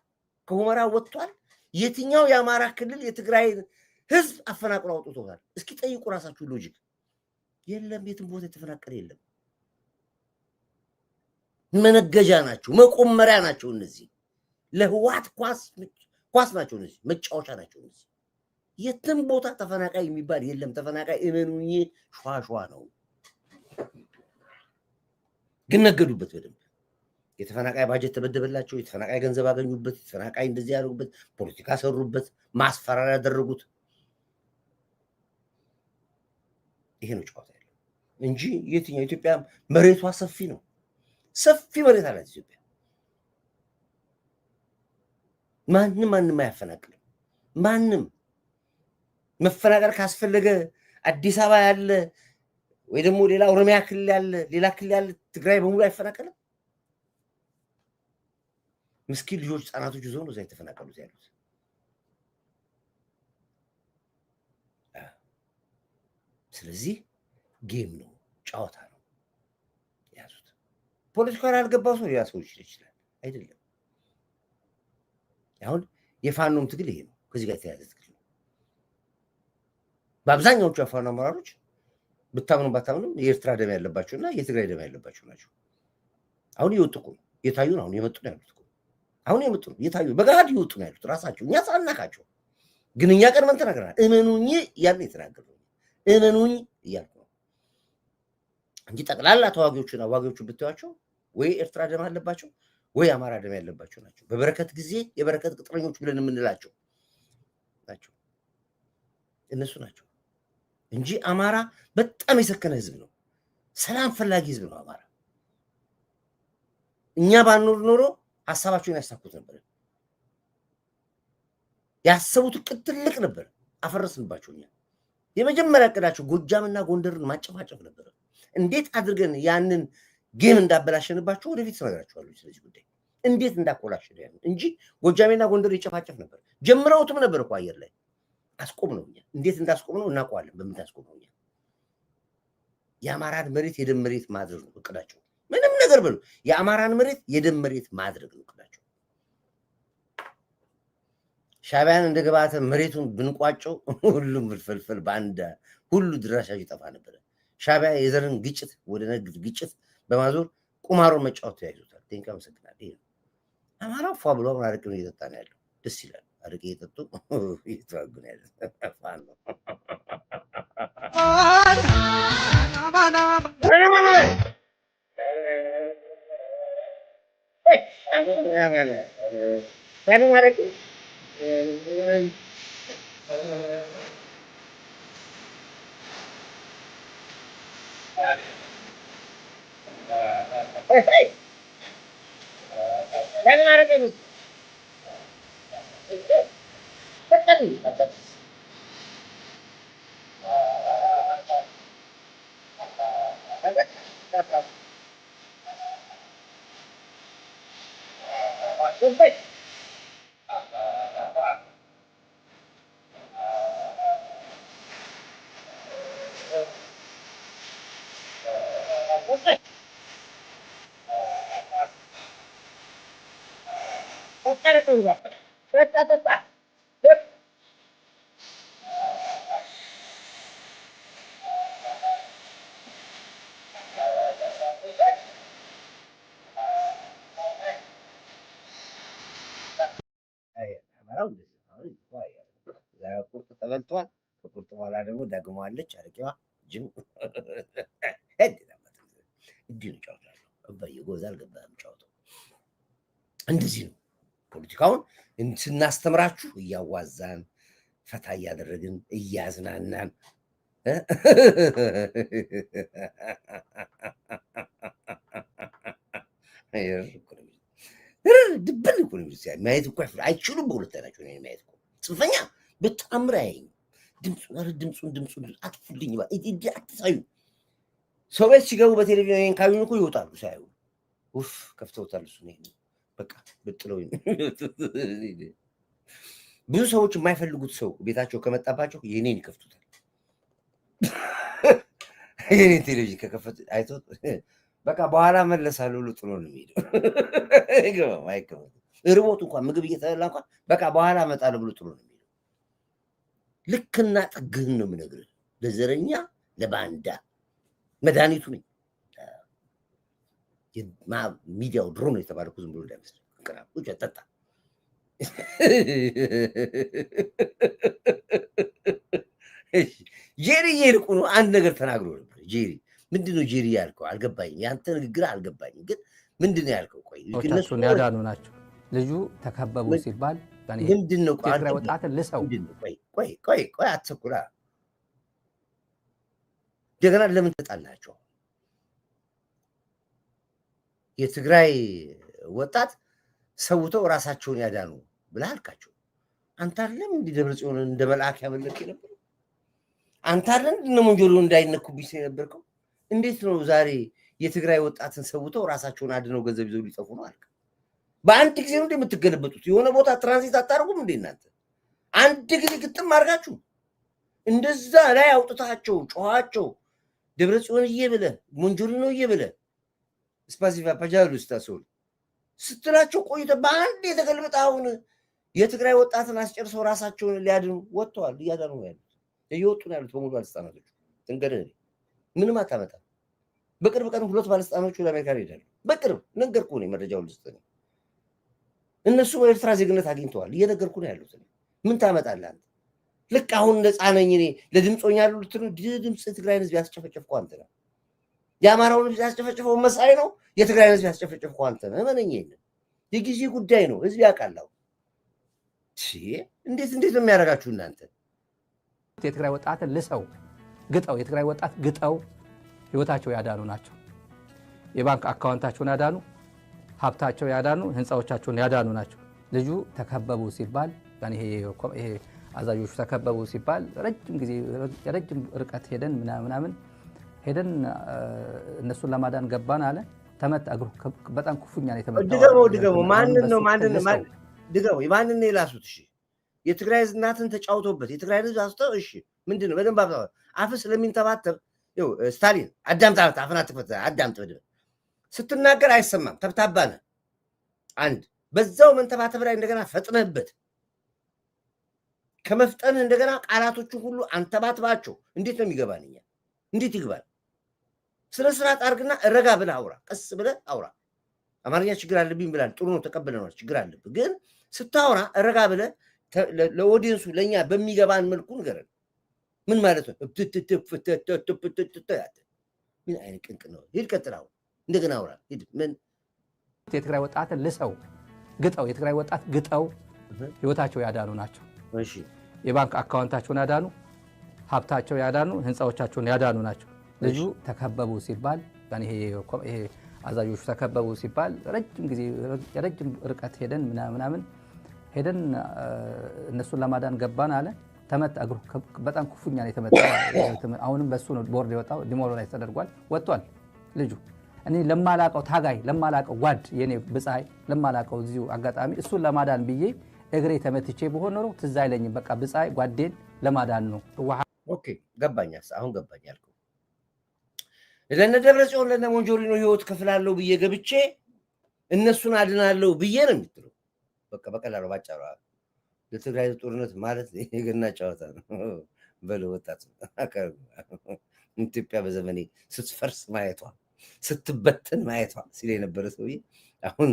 ከሁመራ ወጥቷል? የትኛው የአማራ ክልል የትግራይ ህዝብ አፈናቅሎ አውጥቶታል? እስኪ ጠይቁ ራሳችሁ ሎጂክ። የለም፣ የትም ቦታ የተፈናቀለ የለም። መነገጃ ናቸው፣ መቆመሪያ ናቸው። እነዚህ ለህዋት ኳስ ናቸው፣ እነዚህ መጫወቻ ናቸው። እነዚህ የትም ቦታ ተፈናቃይ የሚባል የለም። ተፈናቃይ እመኑኝ ሿሿ ነው። ግን ነገዱበት በደንብ። የተፈናቃይ ባጀት ተበደበላቸው፣ የተፈናቃይ ገንዘብ አገኙበት፣ የተፈናቃይ እንደዚህ ያደርጉበት፣ ፖለቲካ ሰሩበት፣ ማስፈራሪያ ያደረጉት። ይሄ ነው ጨዋታ ያለው እንጂ የትኛው ኢትዮጵያ መሬቷ ሰፊ ነው። ሰፊ መሬት አላት ኢትዮጵያ። ማንም አያፈናቅልም። ማንም መፈናቀል ካስፈለገ አዲስ አበባ ያለ ወይ ደግሞ ሌላ ኦሮሚያ ክልል ያለ ሌላ ክልል ያለ ትግራይ በሙሉ አይፈናቀልም። ምስኪን ልጆች ህጻናቶች ይዘው ነው እዛ የተፈናቀሉት ያሉት። ስለዚህ ጌም ነው፣ ጨዋታ ነው ያዙት። ፖለቲካውን ያልገባው ሰው ያ ሰው ይችላል አይደለም። አሁን የፋኖም ትግል ይሄ ነው፣ ከዚህ ጋር የተያያዘ ትግል ነው። በአብዛኛዎቹ የፋኖ አመራሮች ብታምኑ ባታምኑም የኤርትራ ደም ያለባቸውና የትግራይ ደም ያለባቸው ናቸው። አሁን እየወጡ እኮ ነው፣ የታዩ ነው። አሁን የመጡ ነው ያሉት እኮ አሁን የመጡ ነው፣ የታዩ በገሃድ እየወጡ ነው ያሉት ራሳቸው። እኛ ሳናካቸው ግን እኛ ቀድመን ተናግረናል። እመኑኝ እያልን የተናገርነው እመኑኝ እያልኩ ነው እንጂ ጠቅላላ ተዋጊዎቹና አዋጊዎቹ ብታዩዋቸው ወይ ኤርትራ ደም አለባቸው ወይ አማራ ደም ያለባቸው ናቸው። በበረከት ጊዜ የበረከት ቅጥረኞች ብለን የምንላቸው ናቸው እነሱ ናቸው እንጂ አማራ በጣም የሰከነ ህዝብ ነው። ሰላም ፈላጊ ህዝብ ነው አማራ። እኛ ባንኖር ኖሮ ሀሳባቸውን ያሳኩት ነበር። ያሰቡት እቅድ ትልቅ ነበር፣ አፈረስንባቸው። እኛ የመጀመሪያ እቅዳቸው ጎጃምና ጎንደርን ማጨፋጨፍ ነበር። እንዴት አድርገን ያንን ጌም እንዳበላሸንባቸው ወደፊት ተነግራቸዋለሁ። ስለዚህ ጉዳይ እንዴት እንዳኮላሸን ያንን እንጂ ጎጃሜና ጎንደር ይጨፋጨፍ ነበር። ጀምረውትም ነበር እኮ አየር ላይ አስቆም ነው። እኛ እንዴት እንዳስቆም ነው እናውቀዋለን። በምታስቆም ነው። እኛ የአማራን መሬት የደም መሬት ማድረግ ነው እቅዳቸው። ምንም ነገር በሉ፣ የአማራን መሬት የደም መሬት ማድረግ ነው እቅዳቸው። ሻዕቢያን እንደ ግብዓተ መሬቱን ብንቋጨው ሁሉም ፍልፍል በአንድ ሁሉ ድራሻቸው ይጠፋ ነበር። ሻዕቢያ የዘርን ግጭት ወደ ንግድ ግጭት በማዞር ቁማሩን መጫወት ተያይዞታል። ቴንካ መሰግናል። ይሄ አማራው ፏ ብሎ አረቄ እየጠጣ ነው ያለው። ደስ ይላል። አረቄ እየጠጡ እየተዋጉ ነው ያለው። ቁርጥ ተበልቷል። ከቁርጥ በኋላ ደግሞ ደግመዋለች አረቄዋ ጅም እንዲህ ነው ጫወታለሁ። አባዬ ጎበዝ አልገባህም ጫወታው። እንደዚህ ነው ፖለቲካውን ስናስተምራችሁ እያዋዛን ፈታ እያደረግን እያዝናናን ድብል እኮ ነው ማየት እኮ አይችሉም። በሁለት አይናቸው ነው ማየት እኮ ጽንፈኛ በጣምር አያይኝ ድምፁን አጥፉልኝ አትሳዩ። ሰው ቤት ሲገቡ በቴሌቪዥን ካዩኝ እኮ ይወጣሉ ሳያዩ ውፍ ከፍተውታል። እሱ ነው በቃ ብጥለው። ብዙ ሰዎች የማይፈልጉት ሰው ቤታቸው ከመጣባቸው የኔን ይከፍቱታል። የኔን ቴሌቪዥን ከከፈቱ አይቶት በቃ በኋላ መለሳለሁ ብሎ ጥሎ ነው የሚሄደው። ርቦት እንኳን ምግብ እየተበላ እንኳን በቃ በኋላ እመጣለሁ ብሎ ጥሎ ነው የሚሄደው። ልክና ጥግህን ነው የምነግርህ። ለዘረኛ ለባንዳ መድኃኒቱ ነኝ። ሚዲያው ድሮ ነው የተባለው ዝም ብሎ እንዳይመስል ቁጭ ጠጣ። ጄሪ ይልቁኑ አንድ ነገር ተናግሮ ነበር። ጄሪ ምንድነው ጄሪ ያልከው? አልገባኝም። ያንተ ንግግር አልገባኝም። ግን ምንድነው ያልከው? ቆይ እነሱን ያዳኑ ናቸው። ልጁ ተከበቡ ሲባል ምንድነው? ትግራይ ወጣትን ልሰው ቆይ አትሰኩላ። እንደገና ለምን ተጣላቸው? የትግራይ ወጣት ሰውተው ራሳቸውን ያዳኑ ብለህ አልካቸው። አንተ አይደለም እንዲህ ደብረጽዮን እንደ መልአክ ያመለክ የነበረው? አንተ አይደለም እነ ሞንጆሪኖ እንዳይነኩብኝ የነበርከው? እንዴት ነው ዛሬ የትግራይ ወጣትን ሰውተው ራሳቸውን አድነው ገንዘብ ይዘው ሊጠፉ ነው አልክ? በአንድ ጊዜ ነው የምትገለበጡት? የሆነ ቦታ ትራንዚት አታደርጉም እንዴ እናንተ? አንድ ጊዜ ግጥም አድርጋችሁ እንደዛ ላይ አውጥታቸው ጮኋቸው። ደብረጽዮንዬ ብለህ ሞንጆሪኖዬ ብለህ ስፓሲቫ ፓጃሉ ስታሶል ስትላቸው ቆይተ በአንድ የተገልበጠ አሁን የትግራይ ወጣትን አስጨርሰው ራሳቸውን ሊያድኑ ወጥተዋል። እያዳኑ ነው ያሉት፣ እየወጡ ነው ያሉት በሙሉ ባለስልጣናቶች። እንግዲህ ምንም አታመጣም። በቅርብ ቀን 2 ባለስልጣኖች ወደ አሜሪካ ይሄዳሉ። በቅርብ ነገርኩህ ነው መረጃውን ልስጥ ነው። እነሱ በኤርትራ ዜግነት አግኝተዋል። እየነገርኩ ነው ያሉት። ምን ታመጣለህ አንተ? ልክ አሁን ነፃ ነኝ እኔ ለድምፆኛ ያሉት ድምፅ ትግራይን ህዝብ ያስጨፈጨፍከው አንተ ነህ። የአማራውን ህዝብ ያስጨፈጨፈው መሳይ ነው። የትግራይን ህዝብ ያስጨፈጨፍከው አንተ ነህ። እመነኝ፣ የለም የጊዜ ጉዳይ ነው። ህዝብ ያውቃል። እንዴት ነው የሚያደርጋችሁ እናንተ? የትግራይ ወጣትን ልሰው ግጠው፣ የትግራይ ወጣት ግጠው ህይወታቸው ያዳኑ ናቸው። የባንክ አካውንታቸውን ያዳኑ፣ ሀብታቸው ያዳኑ፣ ህንፃዎቻቸውን ያዳኑ ናቸው። ልጁ ተከበቡ ሲባል ይሄ አዛዦቹ ተከበቡ ሲባል ረጅም ርቀት ሄደን ምናምን ሄደን እነሱን ለማዳን ገባን አለ። ተመታ። እግሩ በጣም ክፉኛ ነው የተመታው። ድገሞ ማንን ነው ድገሞ ማንን ነው የላሱት? እሺ የትግራይ ህዝብ እናትን ተጫውቶበት የትግራይ ህዝብ አስጠው። እሺ ምንድን ነው በደንብ አፍ ስለሚንተባተብ ስታሊን አዳምጥ፣ አፍን አትክፈት፣ አዳምጥ። በደንብ ስትናገር አይሰማም፣ ተብታባነ አንድ በዛው መንተባተብ ላይ እንደገና ፈጥነህበት ከመፍጠንህ እንደገና ቃላቶቹን ሁሉ አንተባትባቸው። እንዴት ነው የሚገባን? እኛ እንዴት ይግባል? ስለ ስርዓት አድርግና ረጋ ብለህ አውራ፣ ቀስ ብለህ አውራ። አማርኛ ችግር አለብኝ ብላል፣ ጥሩ ነው ተቀብለናል፣ ችግር አለብህ። ግን ስታወራ ረጋ ብለህ ለኦዲየንሱ ለእኛ በሚገባን መልኩ ንገረን። ምን ማለት ነው? ምን አይነት ቅንቅ ነው? ሂድ ቀጥል፣ አሁን እንደገና አውራ። ሂድ ምን የትግራይ ወጣትን ልሰው ግጠው፣ የትግራይ ወጣት ግጠው ህይወታቸው ያዳኑ ናቸው። እሺ የባንክ አካውንታቸውን ያዳኑ፣ ሀብታቸው ያዳኑ፣ ህንፃዎቻቸውን ያዳኑ ናቸው። ልጁ ተከበቡ ሲባል ይሄ አዛዦቹ ተከበቡ ሲባል ረጅም ርቀት ሄደን ምናምን ሄደን እነሱን ለማዳን ገባን አለ። ተመታ፣ እግሩ በጣም ክፉኛ ነው የተመታ። አሁንም በሱ ነው ቦርድ የወጣው፣ ዲሞራላይዝ ተደርጓል፣ ወጥቷል ልጁ። እኔ ለማላቀው ታጋይ ለማላቀው ጓድ የኔ ብጻይ ለማላቀው እዚሁ አጋጣሚ እሱን ለማዳን ብዬ እግሬ ተመትቼ በሆነ ኖሮ ትዝ አይለኝም። በቃ ብጻይ ጓዴን ለማዳን ነው። ኦኬ ገባኛስ፣ አሁን ገባኝ ያልኩ ለነ ደብረጽዮን ለነ ሞንጆሪኖ ህይወት ከፍላለሁ ብዬ ገብቼ እነሱን አድናለሁ ብዬ ነው የምትለው። በቃ በቀላሉ ባጫራ ለትግራይ ጦርነት ማለት የገና ጨዋታ ነው። በለው ወጣት ኢትዮጵያ በዘመኔ ስትፈርስ ማየቷ ስትበተን ማየቷ ሲል የነበረ ሰውዬ አሁን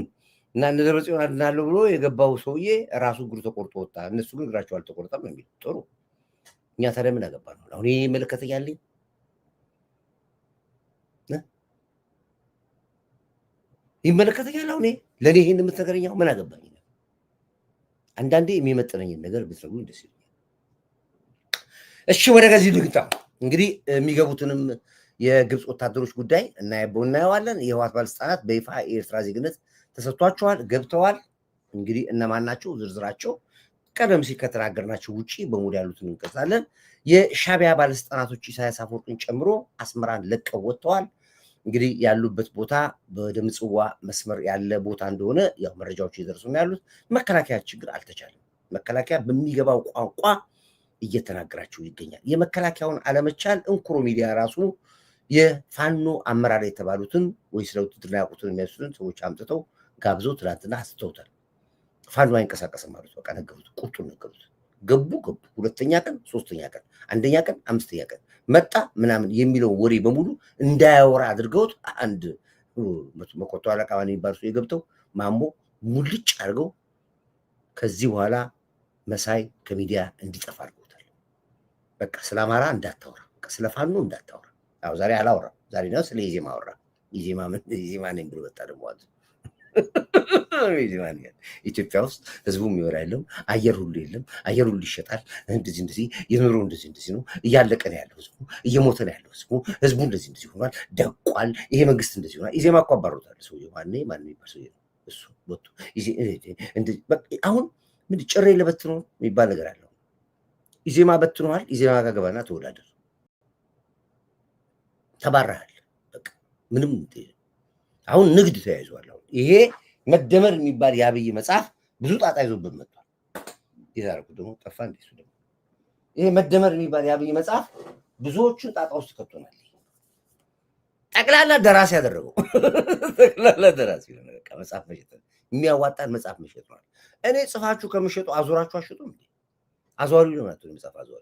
እና እነ ደብረጽዮን አድናለሁ ብሎ የገባው ሰውዬ ራሱ እግሩ ተቆርጦ ወጣ። እነሱ ግን እግራቸው አልተቆረጠም ነው የሚለው። ጥሩ እኛ ታዲያ ምን አገባ ነው አሁን ይሄ ይመለከተኛል ይመለከተኛል። አሁን ለእኔ ይሄን የምትነግረኝ ምን አገባኝ? አንዳንዴ የሚመጥነኝን ነገር ብትነግሩኝ ደስ ይለኛል። እሺ ወደ ከዚህ ልግጣ። እንግዲህ የሚገቡትንም የግብፅ ወታደሮች ጉዳይ እናየዋለን። የህወሓት ባለስልጣናት በይፋ የኤርትራ ዜግነት ተሰጥቷቸዋል፣ ገብተዋል። እንግዲህ እነማን ናቸው ዝርዝራቸው ቀደም ሲል ከተናገርናቸው ውጪ በሙሉ ያሉትን እንቀሳለን። የሻዕቢያ ባለስልጣናቶች ኢሳያስ አፈወርቂን ጨምሮ አስመራን ለቀው ወጥተዋል። እንግዲህ ያሉበት ቦታ ወደ ምጽዋ መስመር ያለ ቦታ እንደሆነ ያው መረጃዎች እየደረሱ ነው ያሉት። መከላከያ ችግር አልተቻለም። መከላከያ በሚገባው ቋንቋ እየተናገራቸው ይገኛል። የመከላከያውን አለመቻል እንኩሮ ሚዲያ ራሱ የፋኖ አመራር የተባሉትን ወይ ስለ ውትድርና ያውቁትን የሚያሱትን ሰዎች አምጥተው ጋብዘው ትናንትና አስተውታል። ፋኖ አይንቀሳቀስም ማለት በቃ ነገሩት፣ ቁርጡን ነገሩት። ገቡ ሁለተኛ ቀን ሶስተኛ ቀን አንደኛ ቀን አምስተኛ ቀን መጣ ምናምን የሚለው ወሬ በሙሉ እንዳያወራ አድርገውት አንድ መኮቶ አለቃ ማን የሚባሉ ሰው የገብተው ማሞ ሙልጭ አድርገው ከዚህ በኋላ መሳይ ከሚዲያ እንዲጠፋ አድርገውታል። በቃ ስለ አማራ እንዳታወራ፣ በቃ ስለ ፋኖ እንዳታወራ። አዎ ዛሬ አላወራ፣ ዛሬ ነው ስለ ኢዜማ አወራ። ኢዜማ ነኝ ብሎ ወጣ ደግሞ ኢትዮጵያ ውስጥ ህዝቡ የሚወራ የለም፣ አየር ሁሉ የለም፣ አየር ሁሉ ይሸጣል። እንደዚህ የኑሮ እንደዚህ ነው፣ እያለቀ ነው ያለው ህዝቡ፣ እየሞተ ነው ያለው ህዝቡ እንደዚህ ሆኗል፣ ደቋል፣ ይሄ መንግስት እንደዚህ ሆኗል። ኢዜማ እኮ አባሮታል ሰውዬው። ማን የሚባል ሰውዬ ነው እሱ ወጥቶ አሁን ምን ጭሬ ለበትኖ የሚባል ነገር አለው። ኢዜማ በትኖሃል፣ ኢዜማ ጋር ገባና ተወዳደር፣ ተባረሃል። በቃ ምንም አሁን ንግድ ተያይዟል። አሁን ይሄ መደመር የሚባል የአብይ መጽሐፍ ብዙ ጣጣ ይዞብን መጥቷል። ይዛርኩ ደግሞ ጠፋ እንዴ እሱ ደግሞ ይሄ መደመር የሚባል የአብይ መጽሐፍ ብዙዎቹን ጣጣ ውስጥ ከቶናል። ጠቅላላ ደራሲ ያደረገው ጠቅላላ ደራሲ ነው። በቃ መጽሐፍ መሸጥ የሚያዋጣን መጽሐፍ መሸጥ ነው። እኔ ጽፋችሁ ከምሸጡ አዞራችሁ አሽጡም እንዴ? አዟሪ ነው ማለት ነው። መጽሐፍ አዟሪ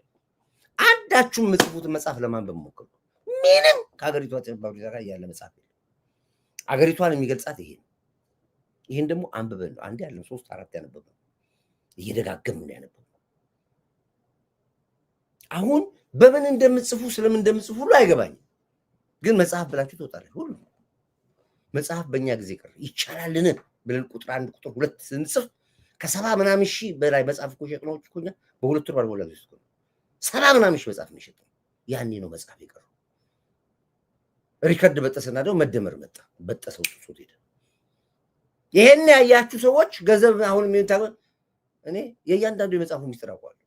አንዳችሁም የምጽፉት መጽሐፍ ለማንበብ ሞክሩ። ምንም ከሀገሪቷ ተባብሪ ዘራ ያለ መጽሐፍ አገሪቷን የሚገልጻት ይሄ ነው። ይሄን ደግሞ አንብበን ነው አንዴ ያለን 3 4 ያነበብነው እየደጋገምን ያነበብነው። አሁን በምን እንደምጽፉ ስለምን እንደምጽፉ ሁሉ አይገባኝም፣ ግን መጽሐፍ ብላችሁ ትወጣላችሁ። ሁሉ መጽሐፍ በእኛ ጊዜ ቀረ። ይቻላልን ብለን ቁጥር 1 ቁጥር 2 ስንጽፍ ከ70 ምናምን ሺህ በላይ መጽሐፍ እኮ ሸጥነው እኮ እኛ በሁለት ወር ባልሞላ ጊዜ እኮ 70 ምናምን ሺህ መጽሐፍ ነው የሸጥነው። ያኔ ነው መጽሐፍ የቀረው። ሪከርድ በጠሰና ደግሞ መደመር መጣ፣ በጠሰው ጥሶት ሄደ። ይሄን ያያችሁ ሰዎች ገንዘብ አሁን የሚታው እኔ የእያንዳንዱ የመጽሐፉ ሚስጥር አውቀዋለሁ።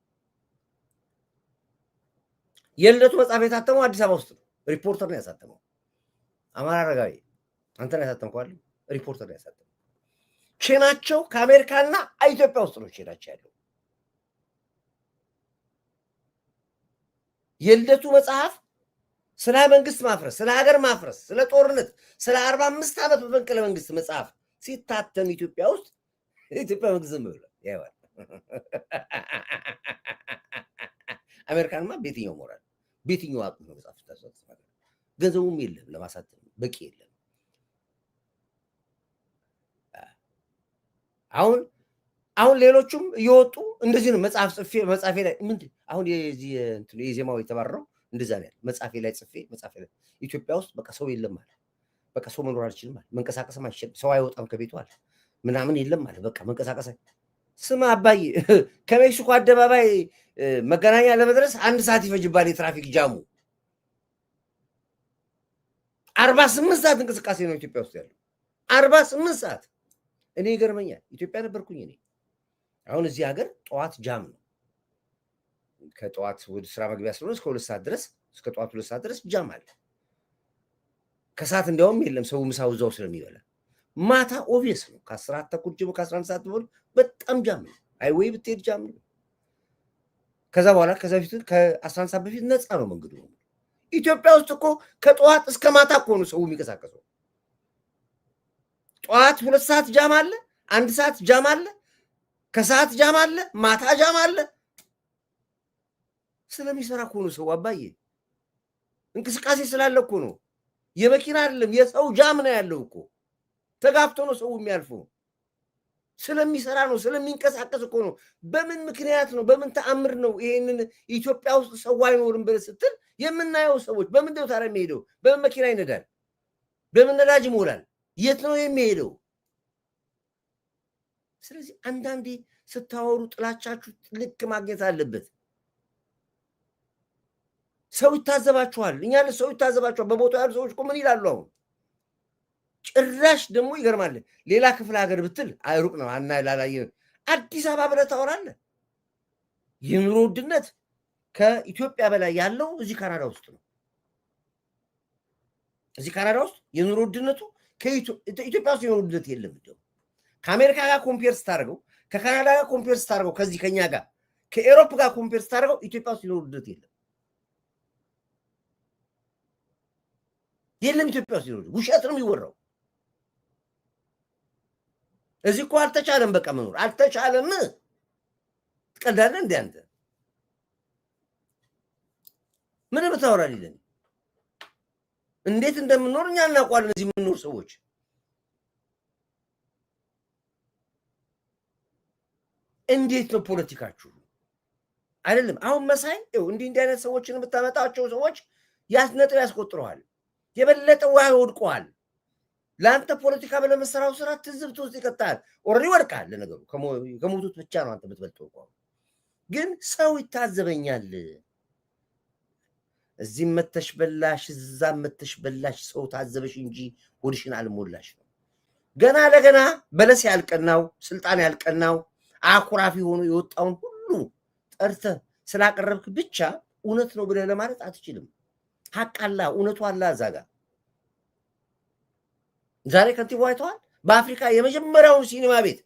የልደቱ መጽሐፍ የታተመው አዲስ አበባ ውስጥ ነው። ሪፖርተር ነው ያሳተመው። አማራ አረጋዊ አንተ ነው ያሳተምከው አይደል? ሪፖርተር ነው ያሳተመው። ቼናቸው ከአሜሪካና ኢትዮጵያ ውስጥ ነው ቼናቸው ያለው። የልደቱ መጽሐፍ ስለ መንግስት ማፍረስ፣ ስለ ሀገር ማፍረስ፣ ስለ ጦርነት፣ ስለ 45 ዓመት በፈንቅለ መንግስት መጽሐፍ ሲታተም ኢትዮጵያ ውስጥ ኢትዮጵያ መንግስት ዝም ብሎ ያይዋል። አሜሪካንማ ቤትኛው ሞራል ቤትኛው አቅም ነው መጽሐፍ ታሳትፋለህ። ገንዘቡም የለም ለማሳተም በቂ የለም። አሁን ሌሎቹም እየወጡ እንደዚህ ነው መጽሐፍ ጽፌ መጽሐፌ ላይ ምንድን አሁን የዚህ እንትን የዜማው የተባረረው እንደዛ ነው ያለው። መጽሐፌ ላይ ጽፌ መጽሐፌ ላይ ኢትዮጵያ ውስጥ በቃ ሰው የለም ማለት በቃ ሰው መኖር አልችልም ማለት መንቀሳቀስም አይችልም፣ ሰው አይወጣም ከቤቱ አለ ምናምን የለም ማለት በቃ መንቀሳቀስ። ስማ አባዬ ከሜክሲኮ አደባባይ መገናኛ ለመድረስ 1 ሰዓት ይፈጅባል የትራፊክ ጃሙ። 48 ሰዓት እንቅስቃሴ ነው ኢትዮጵያ ውስጥ ያለው 48 ሰዓት። እኔ ይገርመኛል። ኢትዮጵያ ነበርኩኝ እኔ አሁን እዚህ ሀገር ጠዋት ጃም ነው። ከጠዋት ወደ ስራ መግቢያ ስለሆነ እስከ 2 ሰዓት ድረስ እስከ ጠዋት 2 ሰዓት ድረስ ጃም አለ። ከሰዓት እንዲያውም የለም፣ ሰው ምሳው እዛው ስለሚበላ። ማታ ኦብቪየስ ነው ከ10 ተኩል ጀምሮ ከ11 ሰዓት በኋላ በጣም ጃም ነው። ሃይዌይ ብትሄድ ጃም ነው። ከዛ በኋላ ከዛ በፊት ከ11 ሰዓት በፊት ነፃ ነው መንገዱ። ኢትዮጵያ ውስጥ እኮ ከጠዋት እስከ ማታ እኮ ነው ሰው የሚንቀሳቀሰው። ጠዋት 2 ሰዓት ጃም አለ፣ 1 ሰዓት ጃም አለ፣ ከሰዓት ጃም አለ፣ ማታ ጃም አለ። ስለሚሰራ እኮ ነው ሰው አባዬ፣ እንቅስቃሴ ስላለ እኮ ነው። የመኪና አይደለም የሰው ጃም ነው ያለው እኮ። ተጋፍቶ ነው ሰው የሚያልፈው። ስለሚሰራ ነው፣ ስለሚንቀሳቀስ እኮ ነው። በምን ምክንያት ነው? በምን ተአምር ነው ይሄንን ኢትዮጵያ ውስጥ ሰው አይኖርም ብለህ ስትል የምናየው ሰዎች በምንድን ነው ታዲያ የሚሄደው? በምን መኪና ይነዳል? በምን ነዳጅ ይሞላል? የት ነው የሚሄደው? ስለዚህ አንዳንዴ ስታወሩ ጥላቻችሁ ልክ ማግኘት አለበት። ሰው ይታዘባችኋል። እኛ ሰው ይታዘባችኋል። በቦታው ያሉ ሰዎች እኮ ምን ይላሉ? አሁን ጭራሽ ደግሞ ይገርማል። ሌላ ክፍለ ሀገር ብትል አይሩቅ ነው አና ላላየ አዲስ አበባ ብለህ ታወራለህ። የኑሮ ውድነት ከኢትዮጵያ በላይ ያለው እዚህ ካናዳ ውስጥ ነው። እዚህ ካናዳ ውስጥ የኑሮ ውድነቱ ኢትዮጵያ ውስጥ የኑሮ ውድነት የለም። እንደው ከአሜሪካ ጋር ኮምፔር ስታደርገው፣ ከካናዳ ጋር ኮምፔር ስታደርገው፣ ከዚህ ከኛ ጋር ከኤሮፕ ጋር ኮምፔር ስታደርገው ኢትዮጵያ ውስጥ የኑሮ ውድነት የለም። የለም ኢትዮጵያ ውስጥ የኑሮ ውሸት ነው የሚወራው። እዚህ እኮ አልተቻለም፣ በቃ መኖር አልተቻለም። ትቀልዳለህ እንደ አንተ ምን ብታወራልኝ? እንዴት እንደምንኖር እኛ እናውቃለን። እዚህ የምንኖር ሰዎች እንዴት ነው ፖለቲካችሁ? አይደለም አሁን መሳይ እንዲህ አይነት ሰዎችን የምታመጣቸው ሰዎች ነጥብ ያስቆጥረዋል፣ የበለጠ ውሃ ይወድቀዋል። ለአንተ ፖለቲካ በለመሰራው ስራ ትዝብት ውስጥ ይቀጣል። ኦልሬዲ ወድቃል። ለነገሩ ከሞቱት ብቻ ነው አንተ የምትበልጠው። ግን ሰው ይታዘበኛል። እዚህም መተሽ በላሽ፣ እዛም መተሽ በላሽ፣ ሰው ታዘበሽ እንጂ ሆድሽን አልሞላሽ ነው። ገና ለገና በለስ ያልቀናው ስልጣን ያልቀናው አኩራፊ ሆኖ የወጣውን ሁሉ ጠርተህ ስላቀረብክ ብቻ እውነት ነው ብለህ ለማለት አትችልም። ሀቅ አላ እውነቱ አላ እዛ ጋር። ዛሬ ከንቲባ አይተዋል። በአፍሪካ የመጀመሪያውን ሲኒማ ቤት፣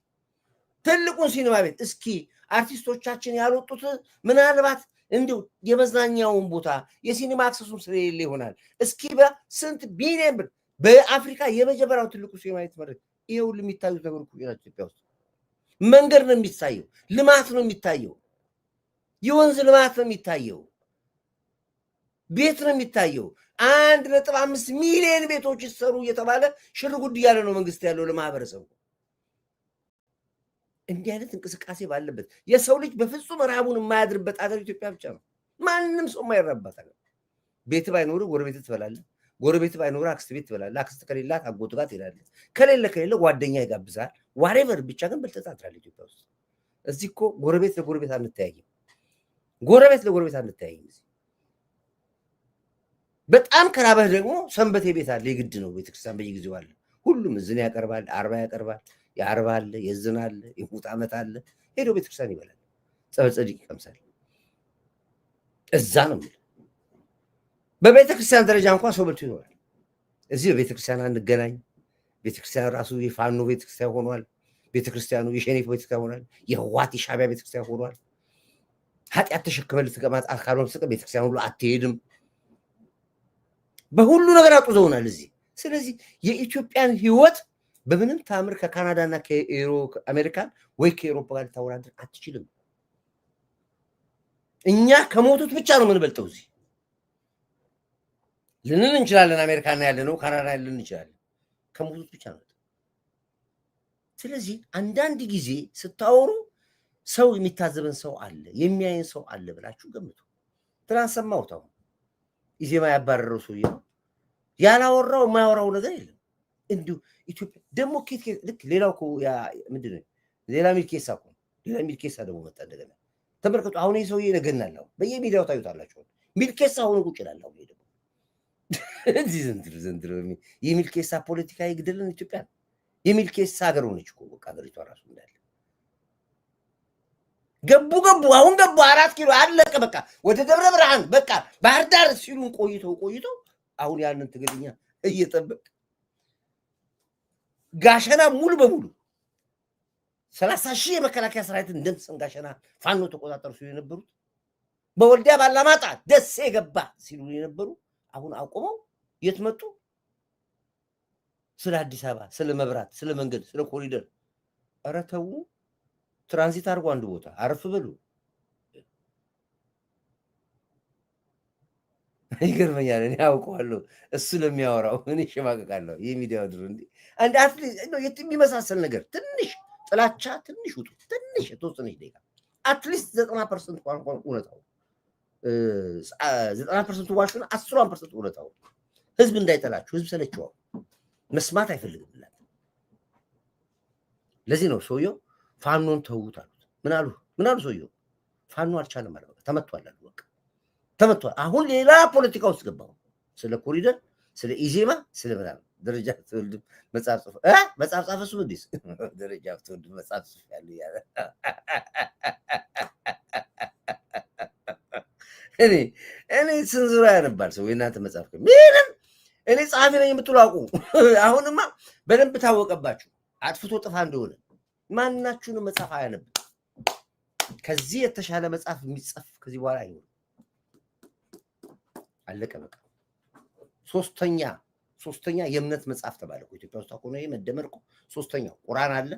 ትልቁን ሲኒማ ቤት እስኪ አርቲስቶቻችን ያልወጡት ምናልባት እንዲሁ የመዝናኛውን ቦታ የሲኒማ አክሰሱም ስለሌለ ይሆናል። እስኪ በስንት ቢሊዮን ብር በአፍሪካ የመጀመሪያው ትልቁ ሲኒማ ቤት መድረክ ይሄ ሁሉ የሚታዩት ነገሮች እኮ ናቸው። ኢትዮጵያ ውስጥ መንገድ ነው የሚታየው፣ ልማት ነው የሚታየው፣ የወንዝ ልማት ነው የሚታየው፣ ቤት ነው የሚታየው። 1.5 ሚሊዮን ቤቶች ይሰሩ እየተባለ ሽርጉድ እያለ ነው መንግስት ያለው ለማህበረሰቡ። እንዲህ አይነት እንቅስቃሴ ባለበት የሰው ልጅ በፍጹም ረሃቡን የማያድርበት አገር ኢትዮጵያ ብቻ ነው። ማንም ሰው የማይራባት አገር። ቤት ባይኖር ጎረቤት ትበላለህ፣ ጎረቤት ባይኖር አክስት ቤት ትበላለህ፣ አክስት ከሌላት አጎት ጋር ትሄዳለህ፣ ከሌለ ጓደኛ ይጋብዛል። ዋሬቨር ብቻ ግን በልተህ ታድራለህ ኢትዮጵያ ውስጥ። እዚህ እኮ ጎረቤት ለጎረቤት አንተያይም፣ ጎረቤት ለጎረቤት አንተያይም። በጣም ከራበህ ደግሞ ሰንበቴ ቤት አለ፣ የግድ ነው። ቤተክርስቲያን በየጊዜው አለ። ሁሉም እዝን ያቀርባል፣ አርባ ያቀርባል፣ የአርባ አለ፣ የዝን አለ፣ የሙት ዓመት አለ። ሄዶ ቤተክርስቲያን ይበላል፣ ጸበል ጸዲቅ ይቀምሳል። እዛ ነው የምልህ። በቤተክርስቲያን ደረጃ እንኳን ሰው በልቶ ይኖራል። እዚህ በቤተክርስቲያን አንገናኝ። ቤተክርስቲያን ራሱ የፋኖ ቤተክርስቲያን ሆኗል። ቤተክርስቲያኑ የሸኔፍ ቤተክርስቲያን ሆኗል። የህዋት የሻዕቢያ ቤተክርስቲያን ሆኗል። ኃጢአት ተሸክመህ ልትቀማጥ ካልሆነ በስተቀር ቤተክርስቲያን ሁሉ አትሄድም። በሁሉ ነገር አጡዘውናል እዚህ። ስለዚህ የኢትዮጵያን ህይወት በምንም ታምር ከካናዳና ከአሜሪካን ወይ ከኤሮፓ ጋር ልታወዳድር አትችልም። እኛ ከሞቱት ብቻ ነው የምንበልጠው። እዚህ ልንል እንችላለን፣ አሜሪካና ያለ ነው ካናዳ ልንል እንችላለን። ከሞቱት ብቻ ነው። ስለዚህ አንዳንድ ጊዜ ስታወሩ ሰው የሚታዘበን ሰው አለ፣ የሚያየን ሰው አለ ብላችሁ ገምቱ። ትናንት ሰማሁት። አሁን ኢዜማ ያባረረው ሰውዬ ነው ያላወራው፣ የማያወራው ነገር የለም። እንዲሁ ኢትዮጵያ ደግሞ ልክ ሌላው ምንድን ነው ሌላ ሚልኬሳ እኮ ሌላ ሚልኬሳ ደግሞ መጣ እንደገና። ተመልከቱ። አሁን ይህ ሰውዬ ነገናለሁ በየሚዲያው ታዩታላችሁ። ሚልኬሳ ሆኖ ቁጭ ይላል። አሁን ደግሞ እዚህ ዘንድሮ የሚልኬሳ ፖለቲካ ይግደልን ኢትዮጵያ። የሚልኬሳ ሀገር ሆነች እኮ በቃ ሀገሪቷ ራሱ እንዳለ ገቡ አሁን ገቡ 4 ኪሎ አለቀ በቃ ወደ ደብረ ብርሃን በቃ ባህር ዳር ሲሉን ቆይተው አሁን ያንን ትግልኛ እየጠበቅ ጋሸና ሙሉ በሙሉ 30,000 የመከላከያ ሰራዊትን እንደምሰን ጋሸና ፋኖ ተቆጣጣሩ ሲሉ የነበሩት በወልዲያ ባላማጣ ደሴ ገባ ሲሉ የነበሩ አሁን አቆመው የት መጡ? ስለ አዲስ አበባ ስለ መብራት ስለ መንገድ ስለ ኮሪደር ኧረ ተው ትራንዚት አድርጎ አንድ ቦታ አረፍ በሉ። ይገርመኛል። እኔ አውቀዋለሁ እሱ ለሚያወራው እኔ ሸማቀቃለሁ። የሚዲያው ድሮ እንዴ አንድ አትሊስት የሚመሳሰል ነገር ትንሽ ጥላቻ ትንሽ ውጡ ትንሽ የተወሰነች ደቂቃ አትሊስት 90% ቋንቋ እውነታው 90% ዋሽና 10% እውነታው ህዝብ እንዳይጠላችሁ ህዝብ ሰለችው መስማት አይፈልግም። ለዚህ ነው ሰውየው ፋኖን ተውት አሉት። ምን አሉ ሰውየው ፋኖ አልቻለም አለ። በቃ ተመቷል አሉ። በቃ ተመቷል። አሁን ሌላ ፖለቲካ ውስጥ ገባው። ስለ ኮሪደር ስለ ኢዜማ ስለ ምናምን ደረጃ ተወልድ መጽሐፍ ጻፈ እሱ እንዴስ ደረጃ ተወልድ መጽሐፍ ጽፎ ያለ ያለ እኔ ስንዝራ ያነባል ሰው የእናንተ መጽሐፍ ምንም እኔ ጸሐፊ ነኝ የምትሉ አውቁ። አሁንማ በደንብ ታወቀባችሁ አጥፍቶ ጥፋ እንደሆነ ማናችሁንም መጽሐፍ አያነብ። ከዚህ የተሻለ መጽሐፍ የሚጽፍ ከዚህ በኋላ አይሆንም። አለቀ በቃ። ሶስተኛ የእምነት መጽሐፍ ተባለ እኮ ኢትዮጵያ ውስጥ አሁን መደመር እኮ ሶስተኛው ቁርአን አለ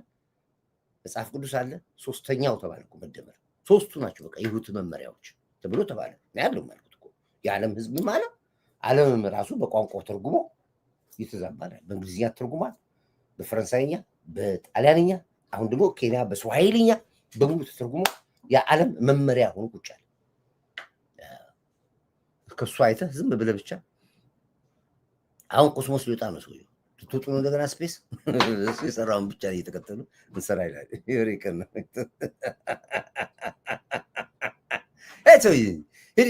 መጽሐፍ ቅዱስ አለ። ሶስተኛው ተባለ እኮ መደመር። ሶስቱ ናቸው በቃ የህይወት መመሪያዎች ተብሎ ተባለ። ያለው ማለት እኮ የዓለም ህዝብ ማለት ዓለም ራሱ በቋንቋው ተርጉሞ ይተዛባል። በእንግሊዝኛ ተርጉሟል፣ በፈረንሳይኛ፣ በጣሊያንኛ አሁን ደግሞ ኬንያ በስዋሂልኛ በሙሉ ተተርጉሞ የዓለም መመሪያ ሆኖ ቁጭ አለ። ከሱ አይተህ ዝም ብለህ ብቻ አሁን ኮስሞስ ሊወጣ ነው ሰውየው ትውጡ ነው እንደገና ስፔስ እሱ የሰራውን ብቻ እየተከተሉ እንሰራ ይላል። ይሪከን ነው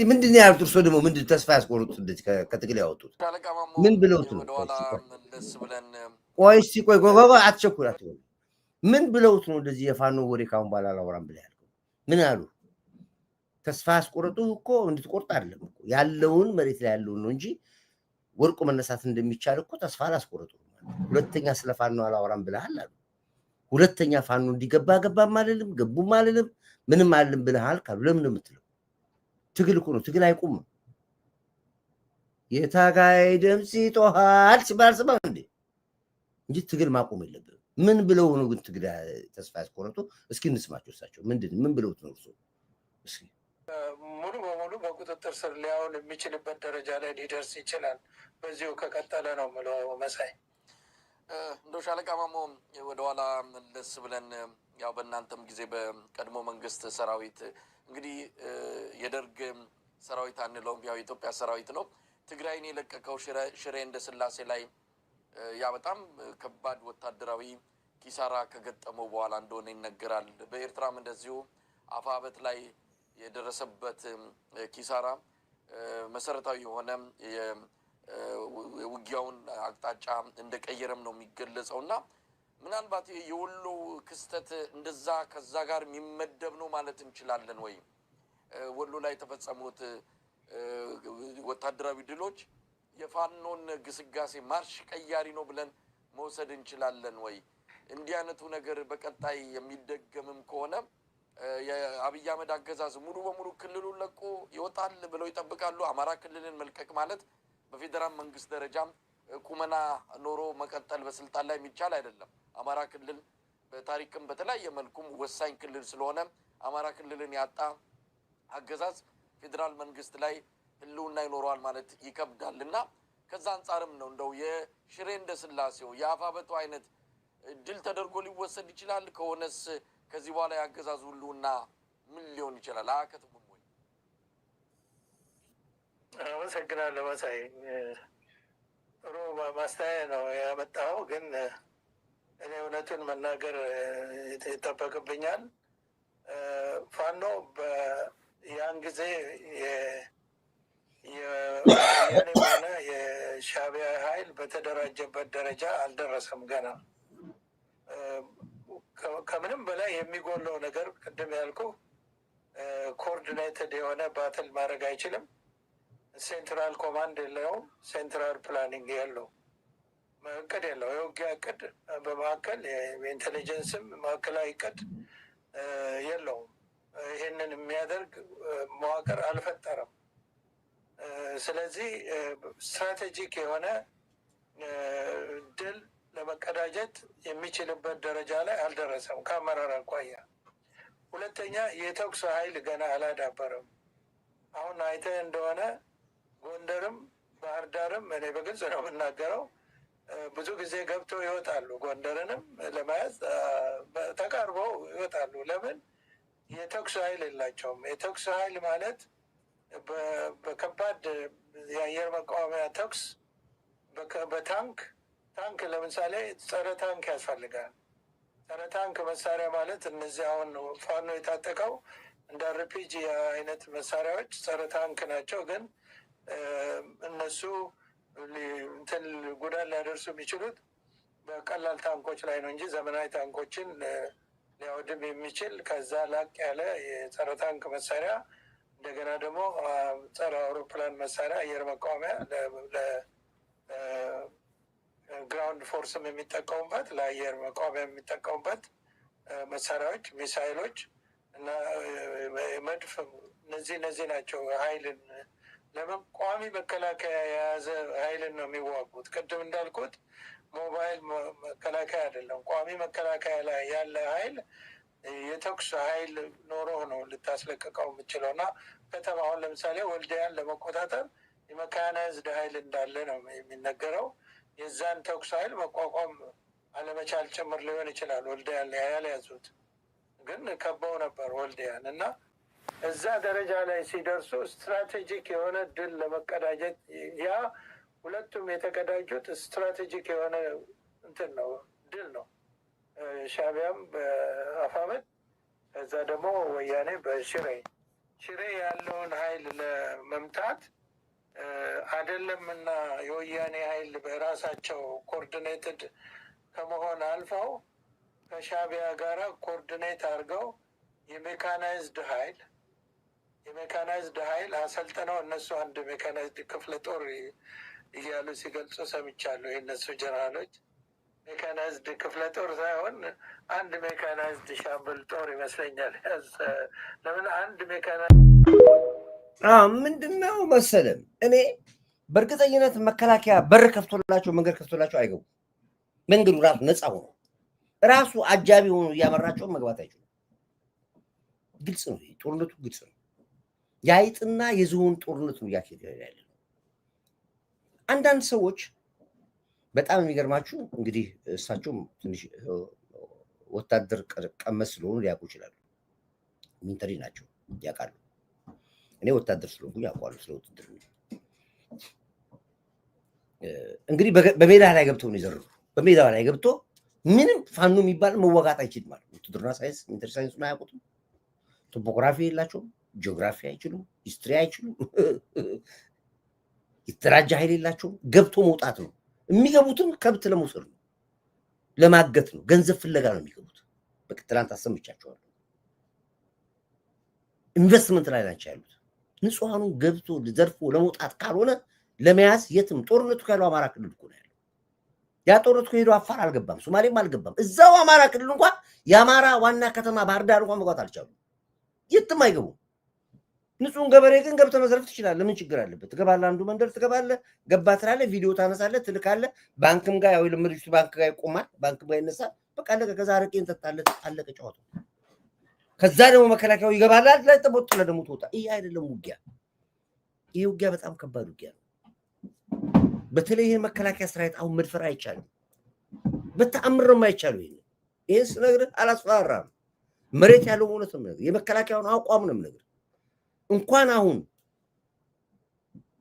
ምንድን ነው ያሉት? እርሶ ደግሞ ምንድን ተስፋ ያስቆርጡት እንደዚህ ከትግል ያወጡት ምን ብለውት ነው? ቆይ እስኪ ቆይ አትቸኩላት። ምን ብለውት ነው እንደዚህ የፋኖ ወሬ ካሁን በኋላ አላወራም ብለህ ያልከው? ምን አሉ? ተስፋ ያስቆርጡ እኮ እንድትቆርጥ አይደለም እኮ ያለውን መሬት ላይ ያለውን ነው እንጂ ወርቁ መነሳት እንደሚቻል እኮ ተስፋ አላስቆርጡ። ሁለተኛ ስለ ፋኖ አላወራም ብለሃል አሉ። ሁለተኛ ፋኖ እንዲገባ ገባም አልልም ገቡም አልልም ምንም አልልም ብለሃል ካሉ ለምን የምትለው? ትግል እኮ ነው። ትግል አይቁም። የታጋይ ድምፅ ይጮሃል ሲባል ስማ እንዴ እንጂ ትግል ማቆም የለብንም። ምን ብለው ነው ግን ትግል ተስፋ ያስቆረጡ? እስኪ እንስማቸው። እሳቸው ምን ብለውት ነው? እርሱ እስኪ ሙሉ በሙሉ በቁጥጥር ስር ሊያውል የሚችልበት ደረጃ ላይ ሊደርስ ይችላል በዚሁ ከቀጠለ ነው የምለው። መሳይ እንደው ሻለቃ ማሞ ወደኋላ መለስ ብለን ያው በእናንተም ጊዜ በቀድሞ መንግስት ሰራዊት እንግዲህ የደርግ ሰራዊት አንለውም ያው የኢትዮጵያ ሰራዊት ነው ትግራይን የለቀቀው ሽሬ እንደ ስላሴ ላይ ያ በጣም ከባድ ወታደራዊ ኪሳራ ከገጠመው በኋላ እንደሆነ ይነገራል። በኤርትራም እንደዚሁ አፋበት ላይ የደረሰበት ኪሳራ መሰረታዊ የሆነ የውጊያውን አቅጣጫ እንደቀየረም ነው የሚገለጸውና ምናልባት የወሎ ክስተት እንደዛ ከዛ ጋር የሚመደብ ነው ማለት እንችላለን ወይ? ወሎ ላይ የተፈጸሙት ወታደራዊ ድሎች የፋኖን ግስጋሴ ማርሽ ቀያሪ ነው ብለን መውሰድ እንችላለን ወይ? እንዲህ አይነቱ ነገር በቀጣይ የሚደገምም ከሆነ የአብይ አህመድ አገዛዝ ሙሉ በሙሉ ክልሉን ለቆ ይወጣል ብለው ይጠብቃሉ? አማራ ክልልን መልቀቅ ማለት በፌዴራል መንግስት ደረጃም ቁመና ኖሮ መቀጠል በስልጣን ላይ የሚቻል አይደለም። አማራ ክልል በታሪክም በተለያየ መልኩም ወሳኝ ክልል ስለሆነ አማራ ክልልን ያጣ አገዛዝ ፌዴራል መንግስት ላይ ህልውና ይኖረዋል ማለት ይከብዳልና ከዛ አንጻርም ነው እንደው የሽሬ እንደ ስላሴው የአፋበቱ አይነት ድል ተደርጎ ሊወሰድ ይችላል። ከሆነስ ከዚህ በኋላ ያገዛዙ ህልውና ምን ሊሆን ይችላል? አያከትምም ወይ? አመሰግናለሁ መሳይ። ጥሩ ማስተያየት ነው ያመጣው። ግን እኔ እውነቱን መናገር ይጠበቅብኛል። ፋኖ ያን ጊዜ የወያኔም ሆነ የሻዕቢያ ኃይል በተደራጀበት ደረጃ አልደረሰም ገና። ከምንም በላይ የሚጎለው ነገር ቅድም ያልኩ ኮኦርዲኔትድ የሆነ ባትል ማድረግ አይችልም። ሴንትራል ኮማንድ የለውም። ሴንትራል ፕላኒንግ የለው፣ እቅድ የለው። የውጊያ እቅድ በመካከል የኢንቴሊጀንስም ማዕከላዊ እቅድ የለውም። ይህንን የሚያደርግ መዋቅር አልፈጠረም። ስለዚህ ስትራቴጂክ የሆነ ድል ለመቀዳጀት የሚችልበት ደረጃ ላይ አልደረሰም ከአመራር አኳያ። ሁለተኛ የተኩስ ኃይል ገና አላዳበረም። አሁን አይተህ እንደሆነ ጎንደርም ባህር ዳርም እኔ በግልጽ ነው የምናገረው ብዙ ጊዜ ገብተው ይወጣሉ። ጎንደርንም ለመያዝ ተቃርበው ይወጣሉ። ለምን? የተኩስ ኃይል የላቸውም። የተኩስ ኃይል ማለት በከባድ የአየር መቃወሚያ ተኩስ በታንክ ለምሳሌ ጸረ ታንክ ያስፈልጋል። ጸረ ታንክ መሳሪያ ማለት እነዚህ አሁን ፋኖ የታጠቀው እንደ አርፒጂ አይነት መሳሪያዎች ጸረ ታንክ ናቸው። ግን እነሱ እንትን ጉዳት ሊያደርሱ የሚችሉት በቀላል ታንኮች ላይ ነው እንጂ ዘመናዊ ታንኮችን ሊያወድም የሚችል ከዛ ላቅ ያለ የጸረ ታንክ መሳሪያ እንደገና ደግሞ ጸረ አውሮፕላን መሳሪያ አየር መቃወሚያ ግራውንድ ፎርስም የሚጠቀሙበት ለአየር መቃወሚያ የሚጠቀሙበት መሳሪያዎች፣ ሚሳይሎች እና መድፍ እነዚህ ናቸው ኃይልን ለምን ቋሚ መከላከያ የያዘ ኃይልን ነው የሚዋጉት። ቅድም እንዳልኩት ሞባይል መከላከያ አይደለም። ቋሚ መከላከያ ላይ ያለ ኃይል የተኩስ ኃይል ኖሮ ነው ልታስለቅቀው የምችለው እና ከተማውን ለምሳሌ ወልዲያን ለመቆጣጠር የመካናይዝድ ኃይል እንዳለ ነው የሚነገረው። የዛን ተኩስ ኃይል መቋቋም አለመቻል ጭምር ሊሆን ይችላል። ወልዲያን ያልያዙት ግን ከበው ነበር ወልዲያን እና እዛ ደረጃ ላይ ሲደርሱ ስትራቴጂክ የሆነ ድል ለመቀዳጀት ያ ሁለቱም የተቀዳጁት ስትራቴጂክ የሆነ እንትን ነው ድል ነው። ሻዕቢያም በአፋመድ ከዛ ደግሞ ወያኔ በሽሬ ያለውን ኃይል ለመምታት አይደለም እና የወያኔ ኃይል በራሳቸው ኮኦርዲኔትድ ከመሆን አልፈው ከሻዕቢያ ጋራ ኮኦርዲኔት አድርገው የሜካናይዝድ ኃይል አሰልጥነው እነሱ አንድ ሜካናይዝድ ክፍለ ጦር እያሉ ሲገልጹ ሰምቻለሁ። የእነሱ ጀነራሎች ሜካናይዝድ ክፍለ ጦር ሳይሆን አንድ ሜካናይዝድ ሻምበል ጦር ይመስለኛል። ለምን አንድ ምንድነው መሰለም እኔ በእርግጠኝነት መከላከያ በር ከፍቶላቸው መንገድ ከፍቶላቸው አይገቡም። መንገዱ ራሱ ነፃ ሆኖ ራሱ አጃቢ ሆኖ እያመራቸው መግባት አይችሉም። ግልጽ ነው። ጦርነቱ ግልጽ ነው። የአይጥና የዝሆን ጦርነት ነው እያካሄደ ያለ። አንዳንድ ሰዎች በጣም የሚገርማችሁ እንግዲህ እሳቸውም ትንሽ ወታደር ቀመስ ስለሆኑ ሊያውቁ ይችላሉ። ሚሊተሪ ናቸው ያውቃሉ። እኔ ወታደር ስለሆንኩ ያውቃሉ ስለ ውትድርና። እንግዲህ በሜዳ ላይ ገብተው ነው የዘረሩ። በሜዳ ላይ ገብቶ ምንም ፋኖ የሚባል መዋጋት አይችልም ማለት ውትድርና ሳይንስ ሚሊተሪ ሳይንሱን አያውቁትም። ቶፖግራፊ የላቸውም፣ ጂኦግራፊ አይችሉም፣ ሂስትሪ አይችሉም፣ የተደራጀ ኃይል የላቸውም። ገብቶ መውጣት ነው የሚገቡትን። ከብት ለመውሰድ ነው፣ ለማገት ነው፣ ገንዘብ ፍለጋ ነው የሚገቡት። በቃ ትናንት አሰምቻቸዋለሁ። ኢንቨስትመንት ላይ ናቸው ያሉት። ንጹሐኑን ገብቶ ዘርፎ ለመውጣት ካልሆነ ለመያዝ የትም ጦርነቱ ካለው አማራ ክልል እኮ ነው ያለው። ያ ጦርነቱ ከሄዶ አፋር አልገባም፣ ሶማሌም አልገባም። እዛው አማራ ክልል እንኳን የአማራ ዋና ከተማ ባህር ዳር እንኳን መግባት አልቻሉም። የትም አይገቡም። ንጹህን ገበሬ ግን ገብተህ መዝረፍ ትችላለህ። ምን ችግር አለበት? ትገባለህ፣ አንዱ መንደር ትገባለህ፣ ገባ ትላለህ፣ ቪዲዮ ታነሳለህ፣ ትልካለህ። ባንክም ጋር ያው ለምርጭ ባንክ ጋር ይቆማል፣ ባንክም ጋር ይነሳል። በቃ አለቀ። ከዛ አረቄን ጠጣለህ፣ አለቀ ጨዋታው። ከዛ ደግሞ መከላከያው ይገባል ላይ ተቦጥለ ደግሞ ትወጣ። ይሄ አይደለም ውጊያ። ይሄ ውጊያ በጣም ከባድ ውጊያ ነው። በተለይ ይሄን መከላከያ ሰራዊት አሁን መድፈር አይቻልም፣ በተአምር ነው የማይቻለው። ይሄን ስነግርህ አላስፈራራም። መሬት ያለው እውነት ነው ነገር የመከላከያውን አቋም ነው ነገር እንኳን አሁን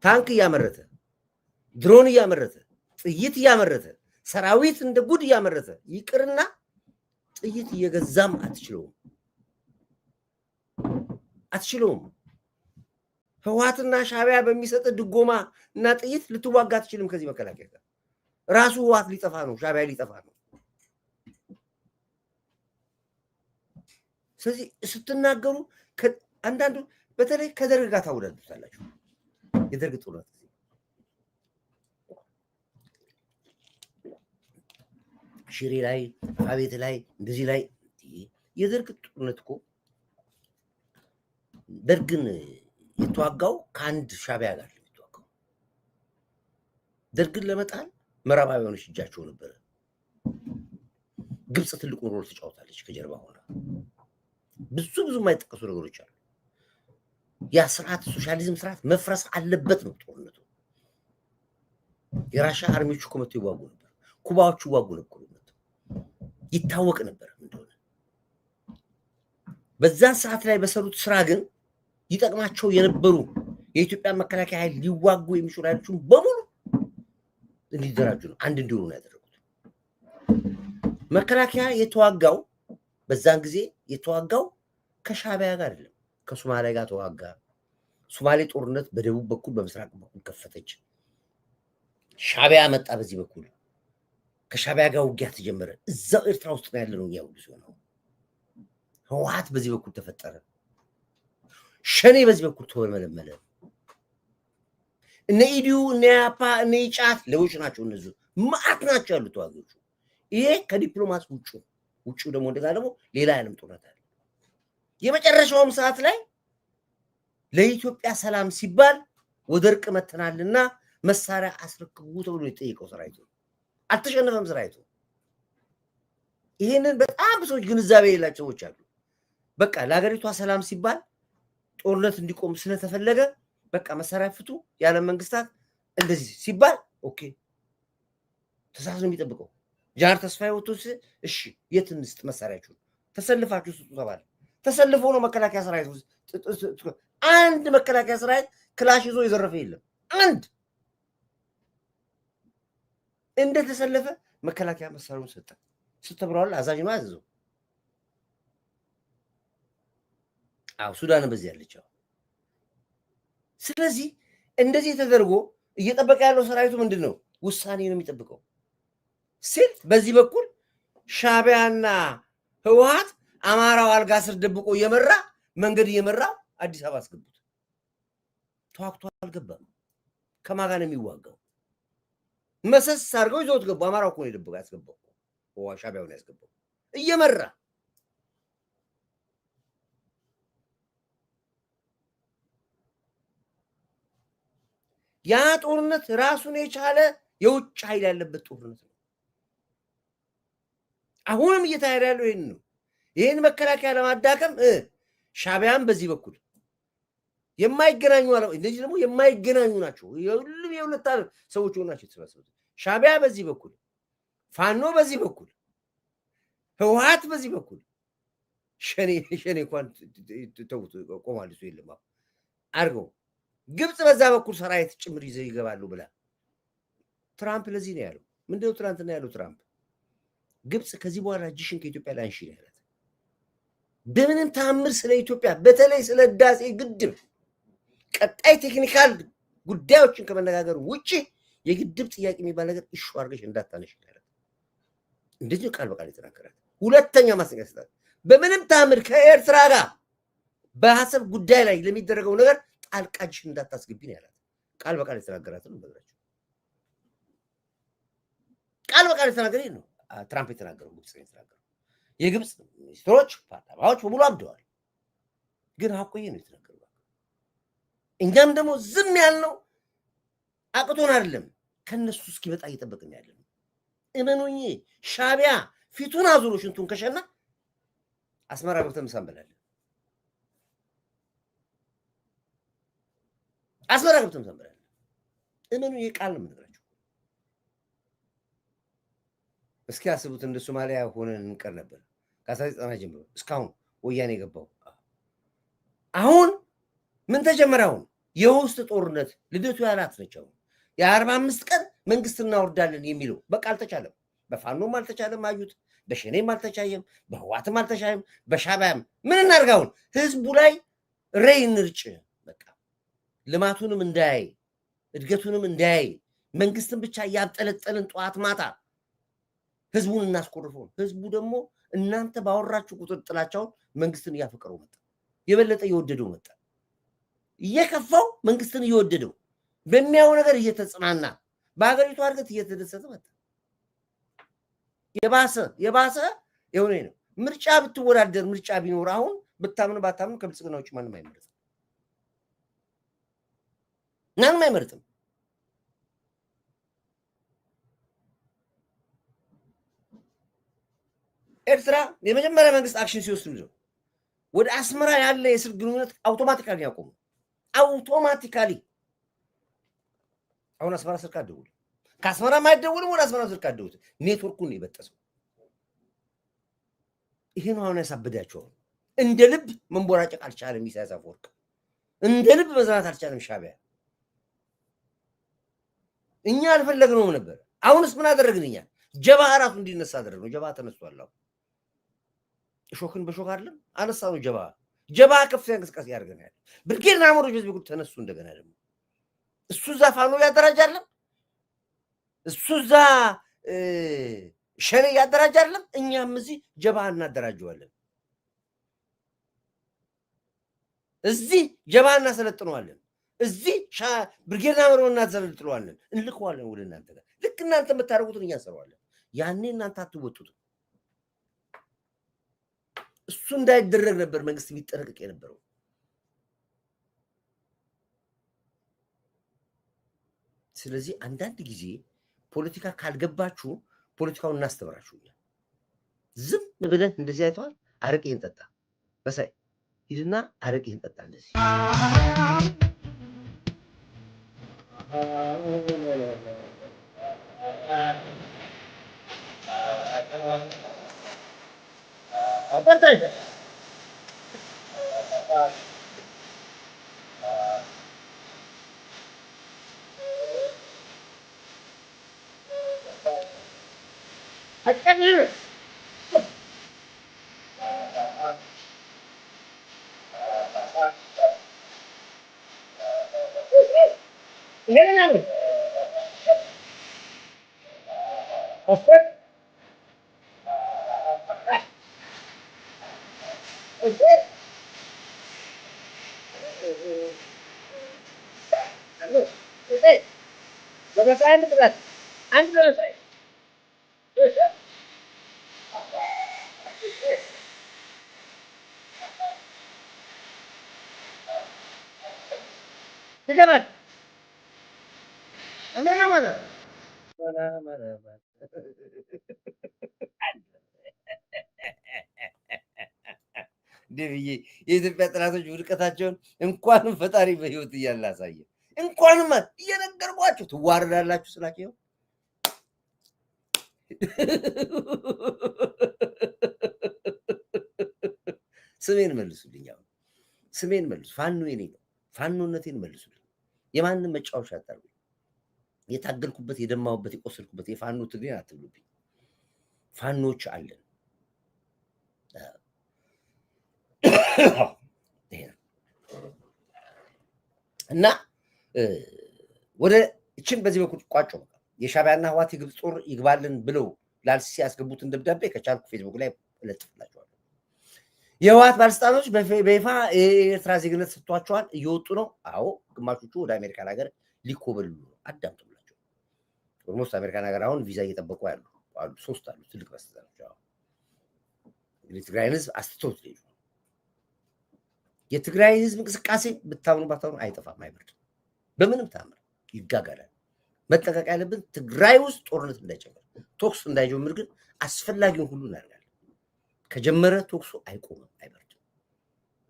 ታንክ እያመረተ ድሮን እያመረተ ጥይት እያመረተ ሰራዊት እንደ ጉድ እያመረተ ይቅርና ጥይት እየገዛም አትችለውም። ህወሓትና ሻዕቢያ በሚሰጥ ድጎማ እና ጥይት ልትዋጋ አትችልም። ከዚህ መከላከያ ጋር ራሱ ህወሓት ሊጠፋ ነው፣ ሻዕቢያ ሊጠፋ ነው። ስለዚህ ስትናገሩ አንዳንዱ በተለይ ከደርግ ጋር ታወዳድሩታላችሁ። የደርግ ጦርነት ሽሬ ላይ አቤት ላይ እንደዚህ ላይ የደርግ ጦርነት እኮ ደርግን የተዋጋው ከአንድ ሻቢያ ጋር የተዋጋው ደርግን ለመጣል ምዕራባውያኖች እጃቸው ነበረ። ግብጽ ትልቁን ሮል ተጫውታለች ከጀርባ ሆና። ብዙ የማይጠቀሱ ነገሮች አሉ። ያ ስርዓት ሶሻሊዝም ስርዓት መፍረስ አለበት ነው ጦርነቱ። የራሻ አርሚዎች እኮ መጥተው ይዋጉ ነበር። ኩባዎቹ ይዋጉ ነበር። ይታወቅ ነበር እንደሆነ። በዛን ሰዓት ላይ በሰሩት ስራ ግን ይጠቅማቸው የነበሩ የኢትዮጵያ መከላከያ ኃይል ሊዋጉ የሚችሉ ኃይሎችን በሙሉ እንዲደራጁ ነው፣ አንድ እንዲሆኑ ነው ያደረጉት። መከላከያ የተዋጋው በዛን ጊዜ የተዋጋው ከሻቢያ ጋር አይደለም፣ ከሶማሊያ ጋር ተዋጋ። ሶማሌ ጦርነት በደቡብ በኩል በምስራቅ በኩል ከፈተች። ሻቢያ መጣ በዚህ በኩል። ከሻቢያ ጋር ውጊያ ተጀመረ። እዛው ኤርትራ ውስጥ ነው ያለነው። ያው ብዙ ነው። ህወሓት በዚህ በኩል ተፈጠረ። ሸኔ በዚህ በኩል ተመለመለ። እነ ኢዲዩ እነ ያፓ እነ ጫት ለውጭ ናቸው። እነዚህ ማአት ናቸው ያሉት ተዋጊዎቹ። ይሄ ከዲፕሎማሲ ውጭ ደግሞ እንደዛ ደግሞ ሌላ ዓለም ጦርነት አለ። የመጨረሻውም ሰዓት ላይ ለኢትዮጵያ ሰላም ሲባል ወደ እርቅ መተናልና መሳሪያ አስረክቡ ተብሎ የጠየቀው ሰራዊቱ አልተሸነፈም። ሰራዊቱ ይሄንን በጣም ብዙዎች ግንዛቤ የሌላቸው ሰዎች አሉ። በቃ ለሀገሪቷ ሰላም ሲባል ጦርነት እንዲቆም ስለተፈለገ በቃ መሳሪያ ፍቱ ያለ መንግስታት እንደዚህ ሲባል ኦኬ ተሳስኖ የሚጠብቀው ጃር ተስፋዬ ወጥቶ እሺ የት እንስጥ መሳሪያችሁ ተሰልፋችሁ ስጡ ተባለ። ተሰልፎ ነው መከላከያ ሰራዊት አንድ መከላከያ ሰራዊት ክላሽ ይዞ የዘረፈ የለም። አንድ እንደተሰለፈ መከላከያ መሳሪያውን ሰጠ። ስተብራው አዛዥ ነው አዘዘው። ሱዳን በዚህ ያለችው። ስለዚህ እንደዚህ ተደርጎ እየጠበቀ ያለው ሰራዊቱ ምንድነው? ውሳኔ ነው የሚጠብቀው። ሲል በዚህ በኩል ሻቢያና ህወሓት አማራው አልጋ ስር ደብቆ እየመራ መንገድ እየመራ አዲስ አበባ አስገቡት። ተዋክቶ አልገባም። ከማን ጋር ነው የሚዋጋው? መሰስ አድርገው ይዘውት ገቡ። አማራው እኮ ነው የደብቀው ያስገባው። ሻቢያው ነው ያስገባው እየመራ። ያ ጦርነት ራሱን የቻለ የውጭ ኃይል ያለበት ጦርነት ነው። አሁንም እየተካሄደ ያለው ይሄን ነው። ይሄን መከላከያ ለማዳከም ሻቢያን በዚህ በኩል የማይገናኙ አለው። እንደዚህ ደግሞ የማይገናኙ ናቸው። ሁሉም የሁለት ሰዎች ሆናቸው የተሰባሰቡት። ሻቢያ በዚህ በኩል፣ ፋኖ በዚህ በኩል፣ ህወሓት በዚህ በኩል። ሸኔ እንኳን ተውት ቆማል። እሱ የለም አድርገው ግብጽ በዛ በኩል ሰራዊት ጭምር ይዘው ይገባሉ ብላ ትራምፕ ለዚህ ነው ያለው። ምንድነው ትናንትና ያለው ትራምፕ? ግብጽ ከዚህ በኋላ እጅሽን ከኢትዮጵያ ላይ አንሺ ነው ያላት። በምንም ተአምር ስለ ኢትዮጵያ በተለይ ስለ ህዳሴ ግድብ ቀጣይ ቴክኒካል ጉዳዮችን ከመነጋገር ውጪ የግድብ ጥያቄ የሚባል ነገር እሹ አድርገሽ እንዳታነሽ ያላት። እንደዚህ ቃል በቃል የተናገራት። ሁለተኛ ማስጠንቀቂያ ሰጣት። በምንም ተአምር ከኤርትራ ጋር በሀሳብ ጉዳይ ላይ ለሚደረገው ነገር ጣልቃ እጅሽን እንዳታስገቢ ነው ያላት። ቃል በቃል የተናገራት ነው ነገራቸው። ቃል በቃል የተናገረ ነው ትራምፕ የተናገረው። ግብጽ የተናገረው የግብጽ ሚኒስትሮች ፓርላማዎች በሙሉ አብደዋል። ግን አቆየ ነው የተናገረው። እኛም ደግሞ ዝም ያልነው አቅቶን አይደለም፣ ከነሱ እስኪመጣ እየጠበቅን ያለን። እመኑኝ ሻቢያ ፊቱን አዙሮ ሽንቱን ከሸና አስመራ ገብተን ምሳ እንበላለን። አስመራ ገብተን ምሳ እንበላለን። እመኑኝ ቃል ነው የምነግራችሁ። እስኪ አስቡት፣ እንደ ሶማሊያ ሆነን እንቀር ነበር ከ1990 ጀምሮ እስካሁን ወያኔ የገባው። አሁን ምን ተጀመረ? አሁን የውስጥ ጦርነት ልደቱ ያላት ነች። አሁን የ45 ቀን መንግስት እናወርዳለን የሚለው በቃ አልተቻለም። በፋኖም አልተቻለም፣ አዩት። በሸኔም አልተቻለም፣ በህዋትም አልተቻለም፣ በሻቢያም ምን እናድርግ? አሁን ህዝቡ ላይ ሬይ እንርጭ። በቃ ልማቱንም እንዳያይ እድገቱንም እንዳያይ መንግስትን ብቻ እያብጠለጠልን ጠዋት ማታ ህዝቡን እናስቆርፈው። ህዝቡ ደግሞ እናንተ ባወራችሁ ቁጥር ጥላቻውን መንግስትን እያፈቀረው መጣ። የበለጠ እየወደደው መጣ። እየከፋው መንግስትን እየወደደው በሚያው ነገር እየተጽናና በሀገሪቱ እድገት እየተደሰተ መጣ። የባሰ የሆነ ነው። ምርጫ ብትወዳደር ምርጫ ቢኖር አሁን ብታምን ባታምን ከብልጽግና ውጭ ማንም አይመርጥም። ማንም አይመርጥም። ኤርትራ የመጀመሪያ መንግስት አክሽን ሲወስድ ነው ወደ አስመራ ያለ የስልክ ግንኙነት አውቶማቲካሊ ያቆሙ። አውቶማቲካሊ አሁን አስመራ ስልክ አትደውልም። ከአስመራ ማይደውልም ወደ አስመራ ስልክ አትደውልም። ኔትወርኩን ነው የበጠሰው። ይሄ ነው አሁን ያሳበዳቸው። እንደ ልብ መንቦራጨቅ አልቻለም ኢሳያስ አፈወርቅ። እንደ ልብ መዝናት አልቻለም ሻዕቢያ። እኛ አልፈለግነውም ነበር። አሁንስ ምን አደረግን እኛ? ጀብሃ ራሱ እንዲነሳ አደረግነው። ጀብሃ ተነስቷል። አሁን እሾክን በሾክ አይደለም አነሳው። ጀብሃ ከፍተኛ እንቅስቃሴ ያደርገናል። ብርጌድና አመሮች በዚህ በኩል ተነሱ። እንደገና ደግሞ እሱ እዛ ፋኖ ያደራጃለን፣ እሱ እዛ ሸኔ ያደራጃለን፣ እኛም እዚህ ጀብሃ እናደራጀዋለን። እዚህ ጀብሃ እናሰለጥነዋለን፣ እዚህ ብርጌድና አመሮ እናሰለጥነዋለን፣ እንልከዋለን ወደ እናንተ ጋር። ልክ እናንተ የምታደርጉትን እኛ እንሰራዋለን። ያኔ እናንተ አትወጡትም። እሱ እንዳይደረግ ነበር መንግስት የሚጠነቀቅ የነበረው። ስለዚህ አንዳንድ ጊዜ ፖለቲካ ካልገባችሁ ፖለቲካውን እናስተምራችሁ። ዝም ብለን እንደዚህ አይተዋል። አረቄን ጠጣ በሳይ ሂድና አረቄን ጠጣ እንደዚህ አባታዬ አቀርብ ይሄንን አፈት ደብዬ የኢትዮጵያ ጠላቶች ውድቀታቸውን እንኳንም ፈጣሪ በህይወት እያለ አሳየ። እንኳንም እየነገርኳችሁ ትዋረዳላችሁ ስላቸው ስሜን መልሱልኝ። አሁን ስሜን መልሱ። ፋኖ የኔ ነው። ፋኖነቴን መልሱልኝ። የማንም መጫወቻ አታርጉ። የታገልኩበት፣ የደማሁበት፣ የቆሰልኩበት የፋኖ ትግሬን አትብሉብኝ። ፋኖች አለን። እና ወደ እችን በዚህ በኩል ቋጮ የሻዕቢያና ህዋት የግብፅ ጦር ይግባልን ብለው ላልሲሲ ያስገቡትን ደብዳቤ ከቻልኩ ፌስቡክ ላይ እለጥፍላቸዋለሁ። የህዋት ባለስልጣኖች በይፋ የኤርትራ ዜግነት ሰጥቷቸዋል፣ እየወጡ ነው። አዎ ግማሾቹ ወደ አሜሪካን ሀገር ሊኮበልሉ ነው። አዳምጡላቸው። ኦልሞስት አሜሪካን ሀገር አሁን ቪዛ እየጠበቁ ያሉ አሉ። 3 አሉ ትልቅ ባለስልጣኖች። እንግዲህ ትግራይን ህዝብ አስትቶት ሊሄዱ ነው። የትግራይ ህዝብ እንቅስቃሴ ብታምኑ ባታምኑ አይጠፋም፣ አይበርድም። በምንም ታምር ይጋጋላል። መጠንቀቅ ያለብን ትግራይ ውስጥ ጦርነት እንዳይጨምር፣ ቶክስ እንዳይጀምር ግን አስፈላጊውን ሁሉ እናደርጋለን። ከጀመረ ቶክሱ አይቆምም፣ አይበርድም።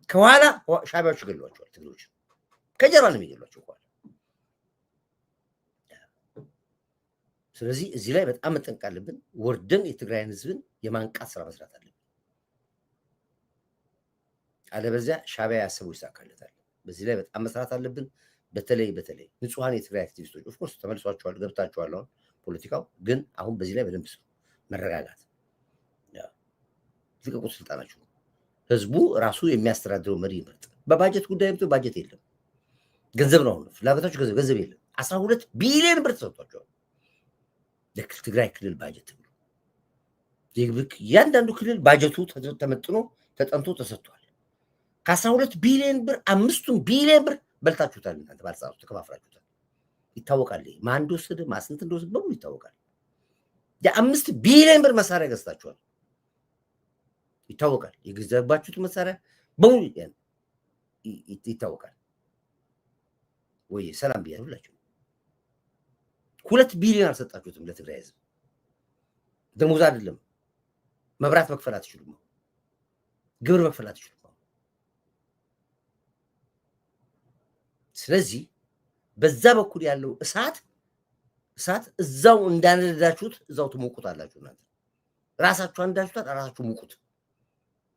ከኋላ ሻዕቢያዎች ይገሏቸዋል። ትግሮች ከጀርባ ነው የሚገሏቸው ከኋላ። ስለዚህ እዚህ ላይ በጣም መጠንቀቅ አለብን። ወርደን የትግራይን ህዝብን የማንቃት ስራ መስራት አለብን። አለበዚያ ሻዕቢያ ያሰቡ ይሳካለታል። በዚህ ላይ በጣም መስራት አለብን። በተለይ ንጹሃን የትግራይ አክቲቪስቶች ኦፍኮርስ ተመልሷቸዋል፣ ገብታቸዋል። አሁን ፖለቲካው ግን አሁን በዚህ ላይ በደንብ መረጋጋት፣ ልቀቁ ስልጣናችሁ። ህዝቡ ራሱ የሚያስተዳድረው መሪ ይመርጥ። በባጀት ጉዳይ ባጀት የለም፣ ገንዘብ ነው። አሁን ፍላጎታችሁ ገንዘብ የለም። 12 ቢሊዮን ብር ተሰጥቷቸዋል ለትግራይ ክልል ባጀት ብሎ። እያንዳንዱ ክልል ባጀቱ ተመጥኖ ተጠንቶ ተሰጥቷል። ከ12 ቢሊዮን ብር 5 ቢሊዮን ብር በልታችሁታል። እናንተ ባልሳቱ ተከፋፍላችሁታል። ይታወቃል። ማን እንደወሰደ ማስንት እንደወሰደ በሙሉ ይታወቃል። የ5 ቢሊዮን ብር መሳሪያ ገዝታችኋል። ይታወቃል። የገዛባችሁት መሳሪያ በሙሉ ይታወቃል። ወይ ሰላም ቢያሉላችሁ 2 ቢሊዮን አልሰጣችሁትም ለትግራይ ህዝብ። ደሞዝ አይደለም መብራት መክፈል አትችሉም። ግብር መክፈል አትችሉም። ስለዚህ በዛ በኩል ያለው እሳት እዛው እንዳነዳችሁት እዛው ትሞቁታላችሁ። እናንተ ራሳችሁ አንዳችሁት ራሳችሁ ሙቁት።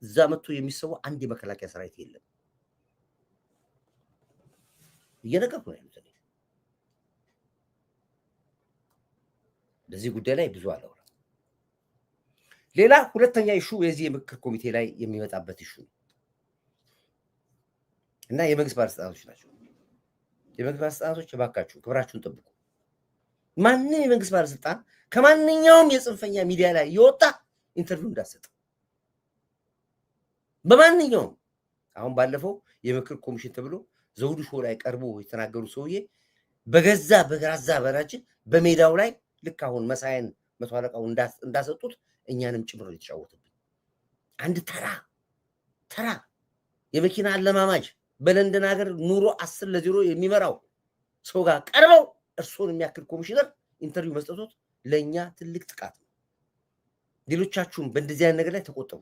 እዛ መጥቶ የሚሰው አንድ የመከላከያ ሰራዊት የለም። እየነገርኩ ነው ያሉት። በዚህ ጉዳይ ላይ ብዙ አላወራም። ሌላ ሁለተኛ ኢሹ የዚህ የምክር ኮሚቴ ላይ የሚመጣበት ኢሹ እና የመንግስት ባለስልጣኖች ናቸው። የመንግስት ባለስልጣኖች እባካችሁ ክብራችሁን ጠብቁ። ማንም የመንግስት ባለስልጣን ከማንኛውም የጽንፈኛ ሚዲያ ላይ የወጣ ኢንተርቪው እንዳሰጥ በማንኛውም። አሁን ባለፈው የምክር ኮሚሽን ተብሎ ዘውዱ ሾው ላይ ቀርቦ የተናገሩ ሰውዬ በገዛ በራችን በሜዳው ላይ ልክ አሁን መሳይን መቶ አለቃው እንዳሰጡት እኛንም ጭምር የተጫወቱብን አንድ ተራ የመኪና አለማማጅ በለንደን ሀገር ኑሮ 10-0 የሚመራው ሰው ጋር ቀርበው እርሶን የሚያክል ኮሚሽነር ኢንተርቪው መስጠቶት ለኛ ትልቅ ጥቃት ነው። ሌሎቻችሁም በእንደዚህ አይነት ነገር ላይ ተቆጠቡ።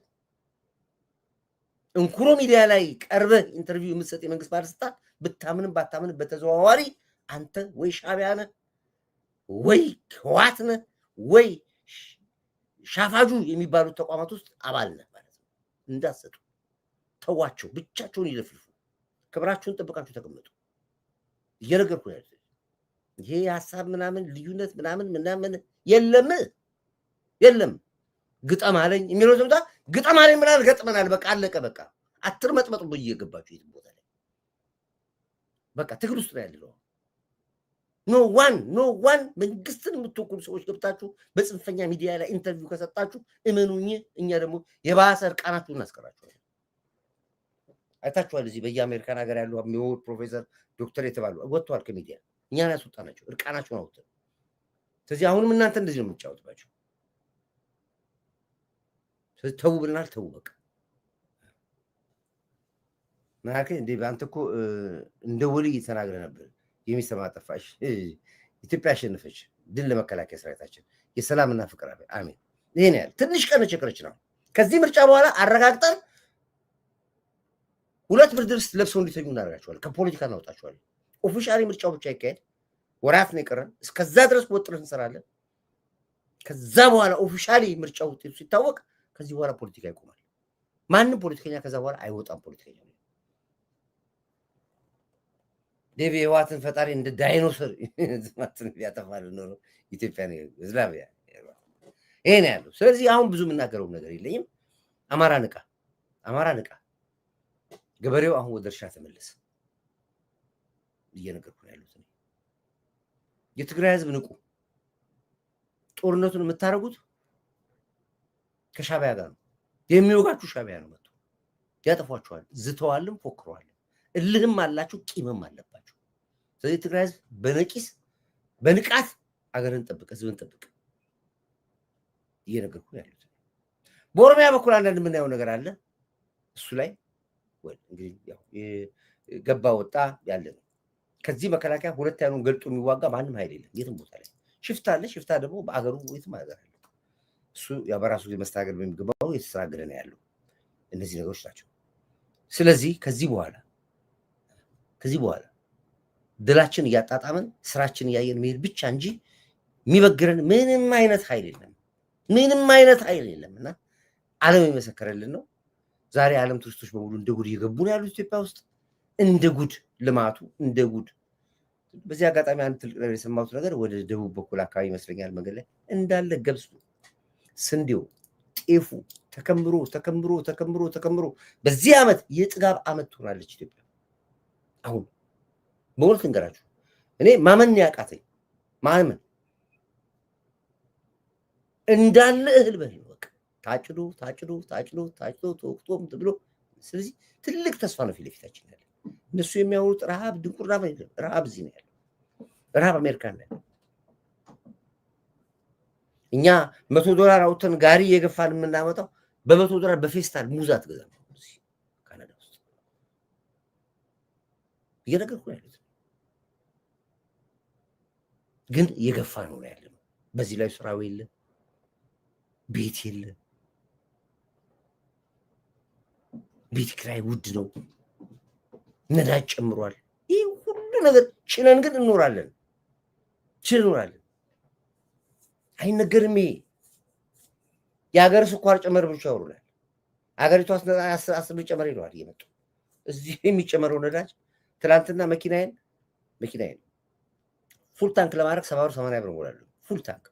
እንኩሮ ሚዲያ ላይ ቀርበህ ኢንተርቪው የምትሰጥ የመንግስት ባለስልጣን ብታምንም ባታምንም በተዘዋዋሪ አንተ ወይ ሻዕቢያ ነህ ወይ ህወሓት ነህ ወይ ሻፋጁ የሚባሉት ተቋማት ውስጥ አባል ነህ ማለት ነው። እንዳትሰጡ፣ ተዋቸው፣ ብቻቸውን ይለፍልፉ። ክብራችሁን ጠብቃችሁ ተቀመጡ። እየነገርኩ ነው። ይሄ ሐሳብ ምናምን ልዩነት ምናምን የለም። ግጠም አለኝ የሚለው ሰምታ ግጠም አለኝ ምናምን ገጥመናል። በቃ አለቀ። በቃ አትርመጥመጡ በየገባችሁ የት ቦታ ላይ በቃ ትግል ውስጥ ነው ያለው። ኖ ዋን መንግስትን የምትወክሉ ሰዎች ገብታችሁ በጽንፈኛ ሚዲያ ላይ ኢንተርቪው ከሰጣችሁ እመኑኝ፣ እኛ ደግሞ የባሰ እርቃናችሁን እናስቀራችኋለን። አይታችኋል። እዚህ በየአሜሪካን ሀገር ያሉ የሚወድ ፕሮፌሰር ዶክተር የተባሉ ወጥተዋል ከሚዲያ እኛን ያስወጣናቸው እርቃናቸውን አውጥተን። ስለዚህ አሁንም እናንተ እንደዚህ ነው የምትጫወትባቸው። ስለዚህ ተው ብለናል። ተው በቃ ማለት እንዴ አንተ እኮ እንደ ወልይ ተናግረህ ነበር። የሚሰማ ጠፋሽ። ኢትዮጵያ አሸነፈች። ድል ለመከላከያ ሰራዊታችን፣ የሰላምና ፍቅር አሜን። ይሄን ያህል ትንሽ ቀን ቸከረች ነው። ከዚህ ምርጫ በኋላ አረጋግጠን 2 ብርድ ልብስ ለብሰው እንዲተኙ እናደርጋቸዋለን። ከፖለቲካ እናወጣቸዋለን። ኦፊሻሊ ምርጫው ብቻ ይካሄድ፣ ወራት ነው የቀረን። እስከዛ ድረስ ወጥረን እንሰራለን። ከዛ በኋላ ኦፊሻሊ ምርጫው ውጤቱ ሲታወቅ ከዚህ በኋላ ፖለቲካ ይቆማል። ማንም ፖለቲከኛ ከዛ በኋላ አይወጣም። ፖለቲከኛ ዴቪ ህዋትን ፈጣሪ እንደ ዳይኖሰር ዝማትን ያጠፋል ነው ኢትዮጵያ ነው እስላሚያ ይሄ ነው ያለው። ስለዚህ አሁን ብዙ የምናገረው ነገር የለኝም። አማራ ንቃ። ገበሬው አሁን ወደ እርሻ ተመለሰ። እየነገርኩ ነው ያሉት። የትግራይ ህዝብ ንቁ። ጦርነቱን የምታደርጉት ከሻዕቢያ ጋር ነው። የሚወጋችሁ ሻዕቢያ ነው። መጥቶ ያጠፏችኋል። ዝተዋልም ፎክረዋል። እልህም አላችሁ፣ ቂምም አለባችሁ። ስለዚህ ትግራይ ህዝብ በነቂስ በንቃት አገርን ጠብቅ፣ ህዝብን ጠብቅ። እየነገርኩ ነው ያሉት። በኦሮሚያ በኩል አንዳንድ የምናየው ነገር አለ። እሱ ላይ እንግዲህ ያው ገባ ወጣ ያለ ነው። ከዚህ መከላከያ ሁለት ያሉን ገልጦ የሚዋጋ ማንም ኃይል የለም። የትም ቦታ ላይ ሽፍታ አለ። ሽፍታ ደግሞ በአገሩ የትም ሀገር አለ። እሱ ያው በራሱ መስተናገድ በሚገባው የተስተናገደ ነው ያለው። እነዚህ ነገሮች ናቸው። ስለዚህ ከዚህ በኋላ ድላችን እያጣጣመን ስራችን እያየን መሄድ ብቻ እንጂ የሚበግረን ምንም አይነት ኃይል የለም እና ዓለም የመሰከረልን ነው። ዛሬ ዓለም ቱሪስቶች በሙሉ እንደ ጉድ እየገቡ ነው ያሉት ኢትዮጵያ ውስጥ እንደ ጉድ ልማቱ እንደ ጉድ። በዚህ አጋጣሚ አንድ ትልቅ ነገር የሰማሁት ነገር ወደ ደቡብ በኩል አካባቢ ይመስለኛል መንገድ ላይ እንዳለ ገብሱ፣ ስንዴው፣ ጤፉ ተከምሮ በዚህ ዓመት የጥጋብ ዓመት ትሆናለች ኢትዮጵያ። አሁን በእውነት ልንገራችሁ እኔ ማመን ያቃተኝ ማመን እንዳለ እህል በል በቃ ታጭዶ ተወቅቶም ብሎ ስለዚህ ትልቅ ተስፋ ነው ፊት ለፊታችን ያለ። እነሱ የሚያወሩት ረሃብ ድንቁርና ነው። ረሃብ እዚህ ነው ያለው። ረሃብ አሜሪካ ነው ያለው። እኛ $100 አውጥተን ጋሪ እየገፋን የምናመጣው $100 በፌስታል ሙዝ አትገዛም ካናዳ ውስጥ እየነገርኩህ ነው ያሉት። ግን እየገፋ ነው ያለው። በዚህ ላይ ስራው የለ፣ ቤት የለ፣ ቤት ኪራይ ውድ ነው፣ ነዳጅ ጨምሯል። ይህ ሁሉ ነገር ችለን ግን እንኖራለን። አይነገርም። የሀገር ስኳር ጨመር ብቻ ያወሩናል። ሀገሪቷ 10 ብር ጨመር ይለዋል እየመጡ እዚህ የሚጨመረው ነዳጅ። ትላንትና መኪናዬን ፉል ታንክ ለማድረግ 70 ብር 80 ብር እሞላለሁ። ፉል ታንክ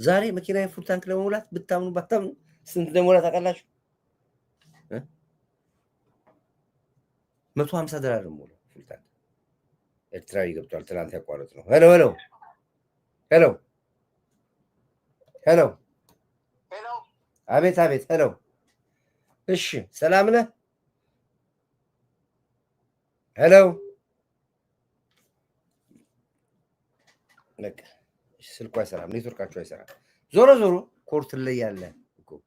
ዛሬ መኪናዬን ፉል ታንክ ለመሙላት ብታምኑ ባታምኑ ስንት እንደሞላ ታውቃላችሁ? $150 ነው ፉል ታንክ። ኤርትራዊ ገብቷል። ትላንት ያቋረጥ ነው። ሄሎ አቤት ሄሎ። እሺ ሰላም ነህ? ሄሎ ለካ ስልኩ አይሰራም፣ ኔትወርካቸው አይሰራም። ዞሮ ኮርት ላይ ያለ እኮ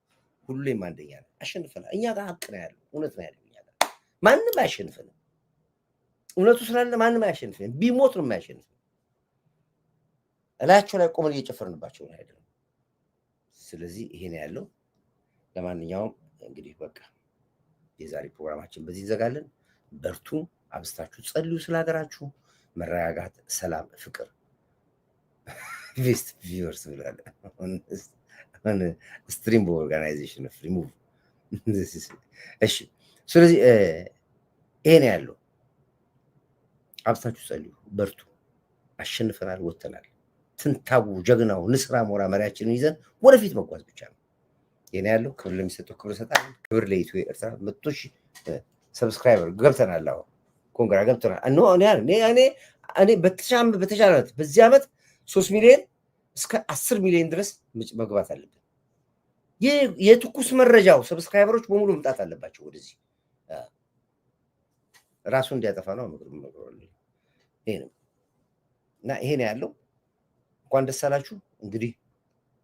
ሁሌም አንደኛ ነው። አሸንፈናል። እኛ ጋር ሀቅ ነው ያለው፣ እውነት ነው ያለው። እኛ ጋር ማንም አያሸንፈንም። እውነቱ ስላለ ማንም አያሸንፈንም። ቢሞት ነው የማያሸንፈን። እላቸው ላይ ቆመን እየጨፈርንባቸው ነው አይደለም። ስለዚህ ይሄ ነው ያለው። ለማንኛውም እንግዲህ በቃ የዛሬ ፕሮግራማችን በዚህ እንዘጋለን። በርቱ፣ አብስታችሁ ጸልዩ፣ ስለ ሀገራችሁ መረጋጋት፣ ሰላም፣ ፍቅር ቤስት ቪወርስ ብላለ ስትሪም በኦርጋናይዜሽን ሪሙቭ። እሺ ስለዚህ ይሄ ነው ያለው። አብስታችሁ ጸልዩ፣ በርቱ። አሸንፈናል፣ ወጥተናል። ትንታቡ ጀግናው ንስራ ሞራ መሪያችንን ይዘን ወደፊት መጓዝ ብቻ ነው። የኔ ያለው ክብር ለሚሰጠው ክብር ሰጣለን። ክብር ለኢትዮ ኤርትራ 100,000 ሰብስክራይበር ገብተናል። አዎ ኮንግራ ገብተናል። እኔ በተቻለ በዚህ ዓመት 3 ሚሊዮን እስከ 10 ሚሊዮን ድረስ መግባት አለብን። የትኩስ መረጃው ሰብስክራይበሮች በሙሉ መምጣት አለባቸው ወደዚህ። ራሱ እንዲያጠፋ ነው ይሄ ነው እና ይሄ ነው ያለው። እንኳን ደስ አላችሁ። እንግዲህ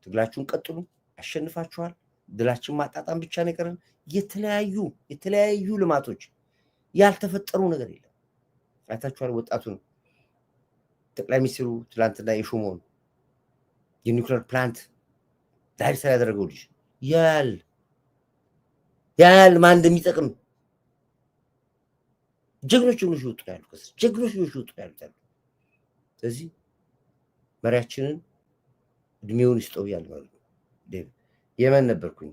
ትግላችሁን ቀጥሉ። አሸንፋችኋል። ድላችን ማጣጣም ብቻ ነው የቀረን። የተለያዩ ልማቶች ያልተፈጠሩ ነገር የለም። አይታችኋል። ወጣቱን ጠቅላይ ሚኒስትሩ ትላንትና የሾመውን የኒውክሌር ፕላንት ዳይሬክተር ያደረገው ልጅ ያል ማን እንደሚጠቅም ጀግኖች ይወጡ ያሉ ጀግኖች ይወጡ ያሉ። ስለዚህ መሪያችንን እድሜውን ይስጠው ያለ ማለት ነው። የመን ነበርኩኝ፣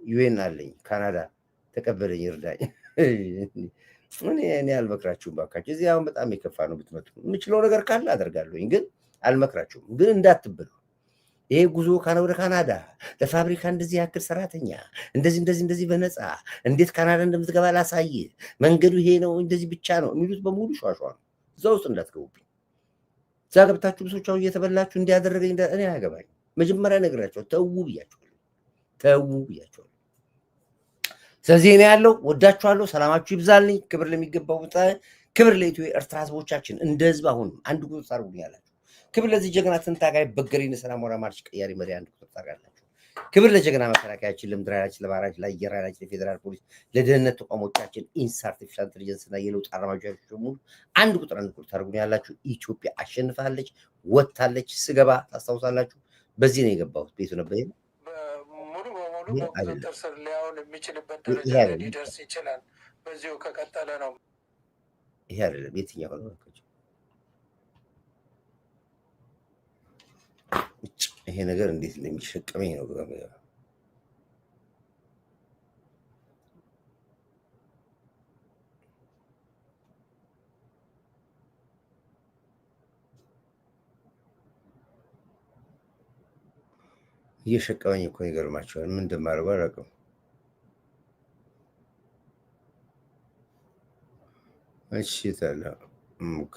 ዩኤን አለኝ፣ ካናዳ ተቀበለኝ፣ ይርዳኝ። እኔ አልመክራችሁም ባካችሁ። እዚህ አሁን በጣም የከፋ ነው። ብትመጡ የምችለው ነገር ካለ አደርጋለሁኝ፣ ግን አልመክራችሁም። ግን እንዳትበሉ። ይሄ ጉዞ ወደ ካናዳ ለፋብሪካ እንደዚህ ያክል ሰራተኛ እንደዚህ በነፃ እንዴት ካናዳ እንደምትገባ ላሳይ፣ መንገዱ ይሄ ነው፣ እንደዚህ ብቻ ነው የሚሉት በሙሉ ሿሿ ነው። እዛ ውስጥ እንዳትገቡብኝ። እዛ ገብታችሁ ብሶቻው እየተበላችሁ እንዲያደረገኝ እኔ አያገባኝ። መጀመሪያ ነግራቸው ተው ብያቸዋለሁ። ስለዚህ እኔ ያለው ወዳችኋለሁ። ሰላማችሁ ይብዛልኝ። ክብር ለሚገባው ክብር ለኢትዮ ኤርትራ ህዝቦቻችን እንደ ህዝብ አሁንም አንድ ቁጥር ታርጉኛላችሁ። ክብር ለዚህ ጀግና ትንታጋይ በገሪን ሰላም ወራ ማርሽ ቀያሪ መሪ አንድ ቁጥር ታርጋላችሁ። ክብር ለጀግና መከላከያችን፣ ለምድር ኃይላችን፣ ለባህራችን፣ ለአየር ኃይላችን፣ ለፌዴራል ፖሊስ፣ ለደህንነት ተቋሞቻችን፣ አርቲፊሻል ኢንተለጀንስ እና የለውጥ አራማጆች በሙሉ አንድ ቁጥር ታርጉኛላችሁ። ኢትዮጵያ አሸንፋለች፣ ወጥታለች። ስገባ ታስታውሳላችሁ። በዚህ ነው የገባሁት። ቤቱ ነበር ሙሉ በሙሉ በቁጥጥር ስር ሊያውል የሚችልበት ደረጃ ላይ ሊደርስ ይችላል። በዚሁ ከቀጠለ ነው። ይሄ አይደለም የትኛው ነው? ይሄ ነገር እንዴት እንደሚሸቀመኝ ነው። እየሸቀመኝ እኮ ይገርማቸዋል። ምን እንደማደርገው አላውቅም። እሺ ታዲያ ኦኬ